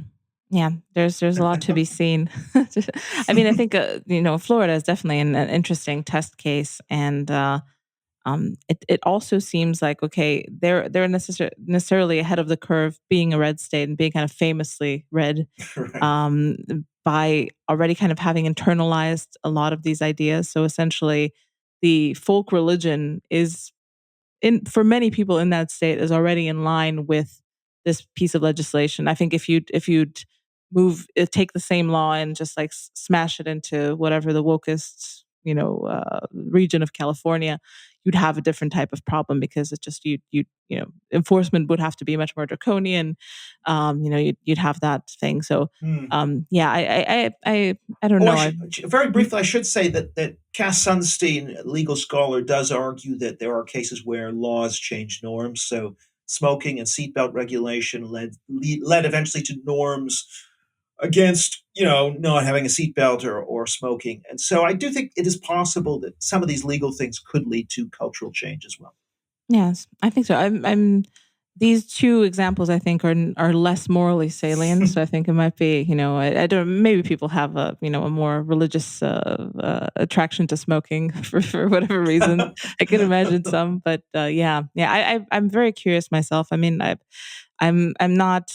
lot to be seen. I mean, I it. think Florida is definitely an interesting test case, and it also seems like, okay, they're necessarily ahead of the curve, being a red state and being kind of famously red, Right. by already kind of having internalized a lot of these ideas. So essentially, the folk religion is, in for many people in that state, is already in line with this piece of legislation. I think if you'd take the same law and just like smash it into whatever the wokest region of California, you'd have a different type of problem because it's just you know enforcement would have to be much more draconian. You'd have that thing. So Hmm. yeah, I don't Oh, know. I very briefly, I should say that Cass Sunstein, a legal scholar, does argue that there are cases where laws change norms. So smoking and seatbelt regulation led eventually to norms against not having a seatbelt or smoking. And so I do think it is possible that some of these legal things could lead to cultural change as well. Yes, I think so. I'm these two examples I think are less morally salient. So I think it might be, I don't. Maybe people have a more religious attraction to smoking for whatever reason. I can imagine some, but yeah. I'm very curious myself. I mean, I'm not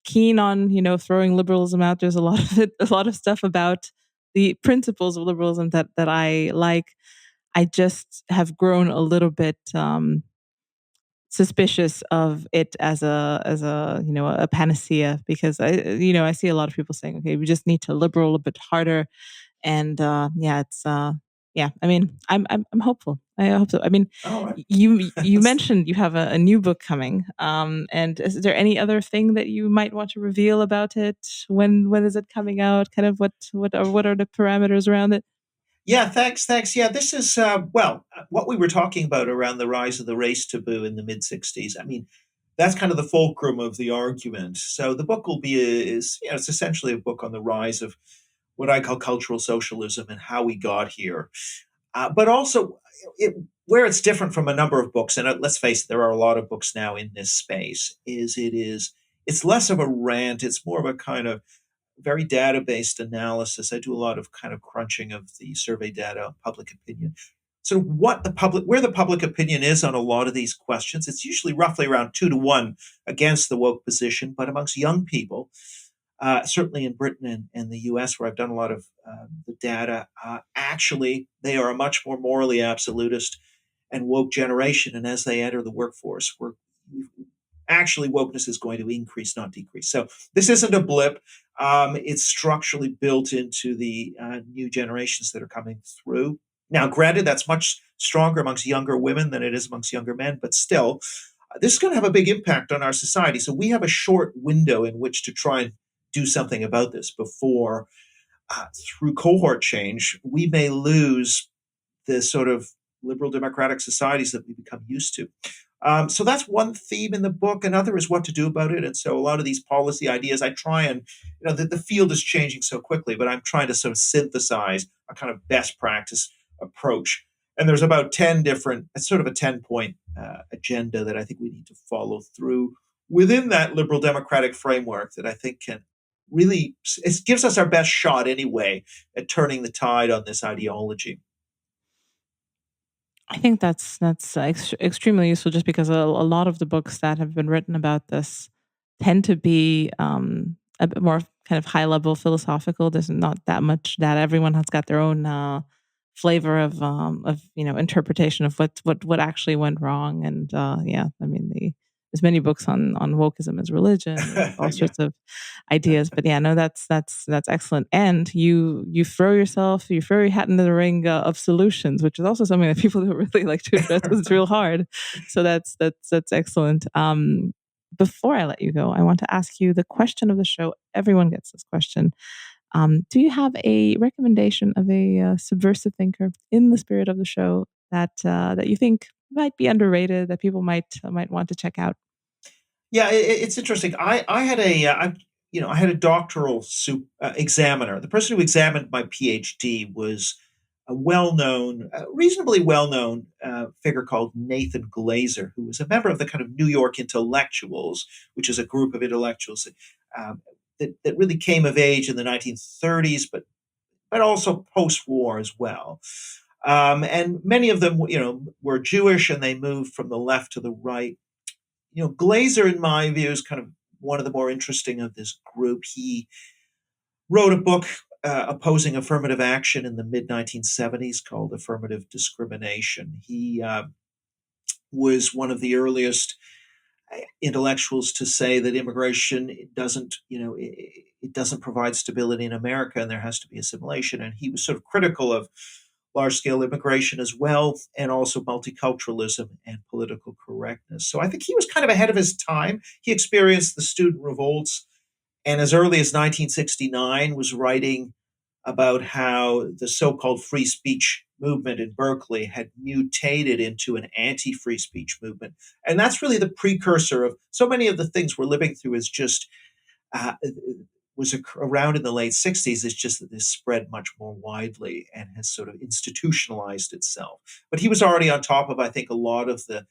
keen on throwing liberalism out. There's a lot of stuff about the principles of liberalism that I like. I just have grown a little bit suspicious of it as a a panacea because I see a lot of people saying, okay, we just need to liberal a bit harder, and yeah, it's yeah. I mean, I'm hopeful. I hope so. I mean, All right. you mentioned you have a new book coming, and is there any other thing that you might want to reveal about it? When is it coming out? Kind of what are the parameters around it? Yeah, thanks. Yeah, this is what we were talking about around the rise of the race taboo in the mid '60s. I mean, that's kind of the fulcrum of the argument. So the book will be it's essentially a book on the rise of what I call cultural socialism and how we got here. But also, where it's different from a number of books, and let's face it, there are a lot of books now in this space. It's less of a rant. It's more of a kind of very data based analysis. I do a lot of kind of crunching of the survey data, public opinion. So where the public opinion is on a lot of these questions, it's usually roughly around 2 to 1 against the woke position. But amongst young people, certainly in Britain and the US, where I've done a lot of the data, actually, they are a much more morally absolutist and woke generation. And as they enter the workforce, actually wokeness is going to increase, not decrease. So this isn't a blip. It's structurally built into the new generations that are coming through. Now, granted, that's much stronger amongst younger women than it is amongst younger men, but still, this is going to have a big impact on our society. So we have a short window in which to try and do something about this before, through cohort change, we may lose the sort of liberal democratic societies that we become used to. So that's one theme in the book. Another is what to do about it. And so a lot of these policy ideas, I try and, the field is changing so quickly, but I'm trying to sort of synthesize a kind of best practice approach. And there's about 10 different, it's sort of a 10-point agenda that I think we need to follow through within that liberal democratic framework that I think can really, it gives us our best shot anyway at turning the tide on this ideology. I think that's extremely useful, just because a lot of the books that have been written about this tend to be a bit more kind of high level philosophical. There's not that much that everyone has got their own flavor of interpretation of what actually went wrong, and yeah, I mean there's many books on wokeism as religion and all Yeah. sorts of ideas. But yeah, no, that's excellent. And you throw your hat into the ring of solutions, which is also something that people don't really like to address because it's real hard. So that's excellent. Before I let you go, I want to ask you the question of the show. Everyone gets this question. Do you have a recommendation of a subversive thinker in the spirit of the show that you think might be underrated, that people might want to check out? Yeah, it's interesting. I had I had a doctoral examiner. The person who examined my PhD was a reasonably well-known figure called Nathan Glazer, who was a member of the kind of New York intellectuals, which is a group of intellectuals um, that really came of age in the 1930s, but also post-war as well. And many of them, were Jewish, and they moved from the left to the right. Glazer, in my view, is kind of one of the more interesting of this group. He wrote a book opposing affirmative action in the mid 1970s called Affirmative Discrimination. He was one of the earliest intellectuals to say that immigration it doesn't provide stability in America, and there has to be assimilation. And he was sort of critical of large-scale immigration as well, and also multiculturalism and political correctness. So I think he was kind of ahead of his time. He experienced the student revolts, and as early as 1969 was writing about how the so-called free speech movement in Berkeley had mutated into an anti-free speech movement. And that's really the precursor of so many of the things we're living through is just was around in the late 60s. It's just that this spread much more widely and has sort of institutionalized itself. But he was already on top of, I think, a lot of the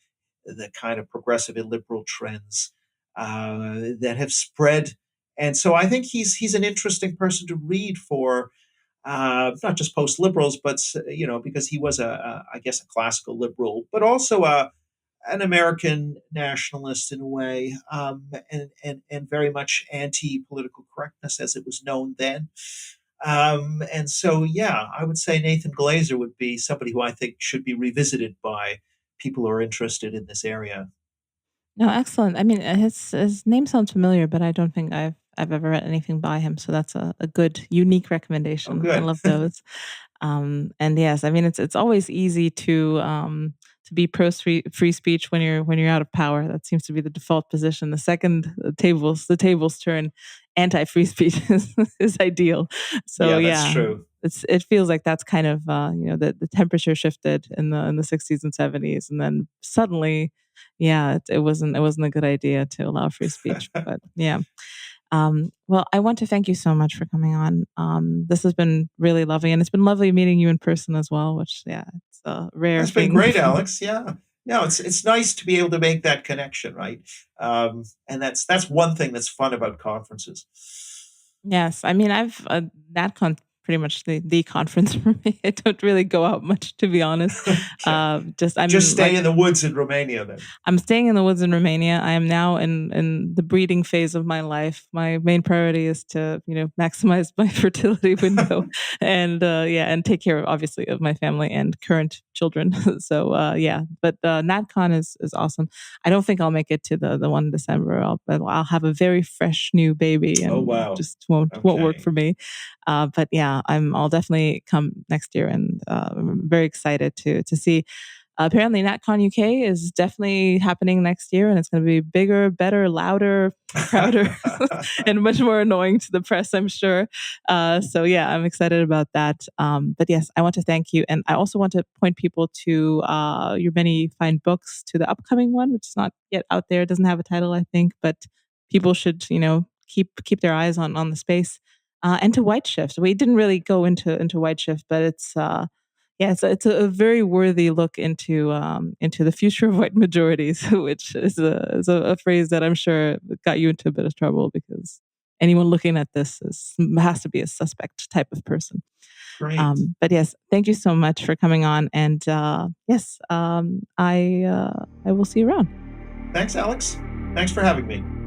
kind of progressive and liberal trends that have spread. And so I think he's an interesting person to read for not just post liberals, but because he was I guess a classical liberal, but also an American nationalist in a way, and very much anti political correctness as it was known then. And so, yeah, I would say Nathan Glazer would be somebody who I think should be revisited by people who are interested in this area. No, excellent. I mean, his name sounds familiar, but I don't think I've ever read anything by him. So that's a good, unique Oh, recommendation. I good. love those. And yes, I mean it's always easy to be pro free speech when you're out of power. That seems to be the default position. The second the tables turn, anti free speech is ideal. So Yeah, that's yeah, true. it feels like that's kind of the temperature shifted in the 60s and 70s, and then suddenly, yeah, it wasn't a good idea to allow free speech. But yeah. Well, I want to thank you so much for coming on. This has been really lovely, and it's been lovely meeting you in person as well, which, yeah, it's a rare That's been thing. great, Alex. Yeah. No, it's nice to be able to make that connection, right? And that's one thing that's fun about conferences. Yes, I mean, I've NatCon pretty much the conference for me. I don't really go out much, to be honest. Okay. Just Just I'm stay like in the woods in Romania then. I'm staying in the woods in Romania. I am now in the breeding phase of my life. My main priority is to maximize my fertility window, and yeah, and take care, obviously, of my family and current children. So yeah, but NatCon is awesome. I don't think I'll make it to the one in December. I'll have a very fresh new baby, Oh, and wow. just won't work Okay. for me. But yeah, I'll definitely come next year, and I'm very excited to see. Apparently, NatCon UK is definitely happening next year, and it's going to be bigger, better, louder, prouder, and much more annoying to the press, I'm sure. So yeah, I'm excited about that. But yes, I want to thank you, and I also want to point people to your many fine books, to the upcoming one, which is not yet out there. It doesn't have a title, I think, but people should keep their eyes on the space. And to Whiteshift. We didn't really go into Whiteshift, but it's yeah, it's a very worthy look into the future of white majorities, which is a phrase that I'm sure got you into a bit of trouble, because anyone looking at this has to be a suspect type of person. Great. But yes, thank you so much for coming on, and yes, I will see you around. Thanks, Alex. Thanks for having me.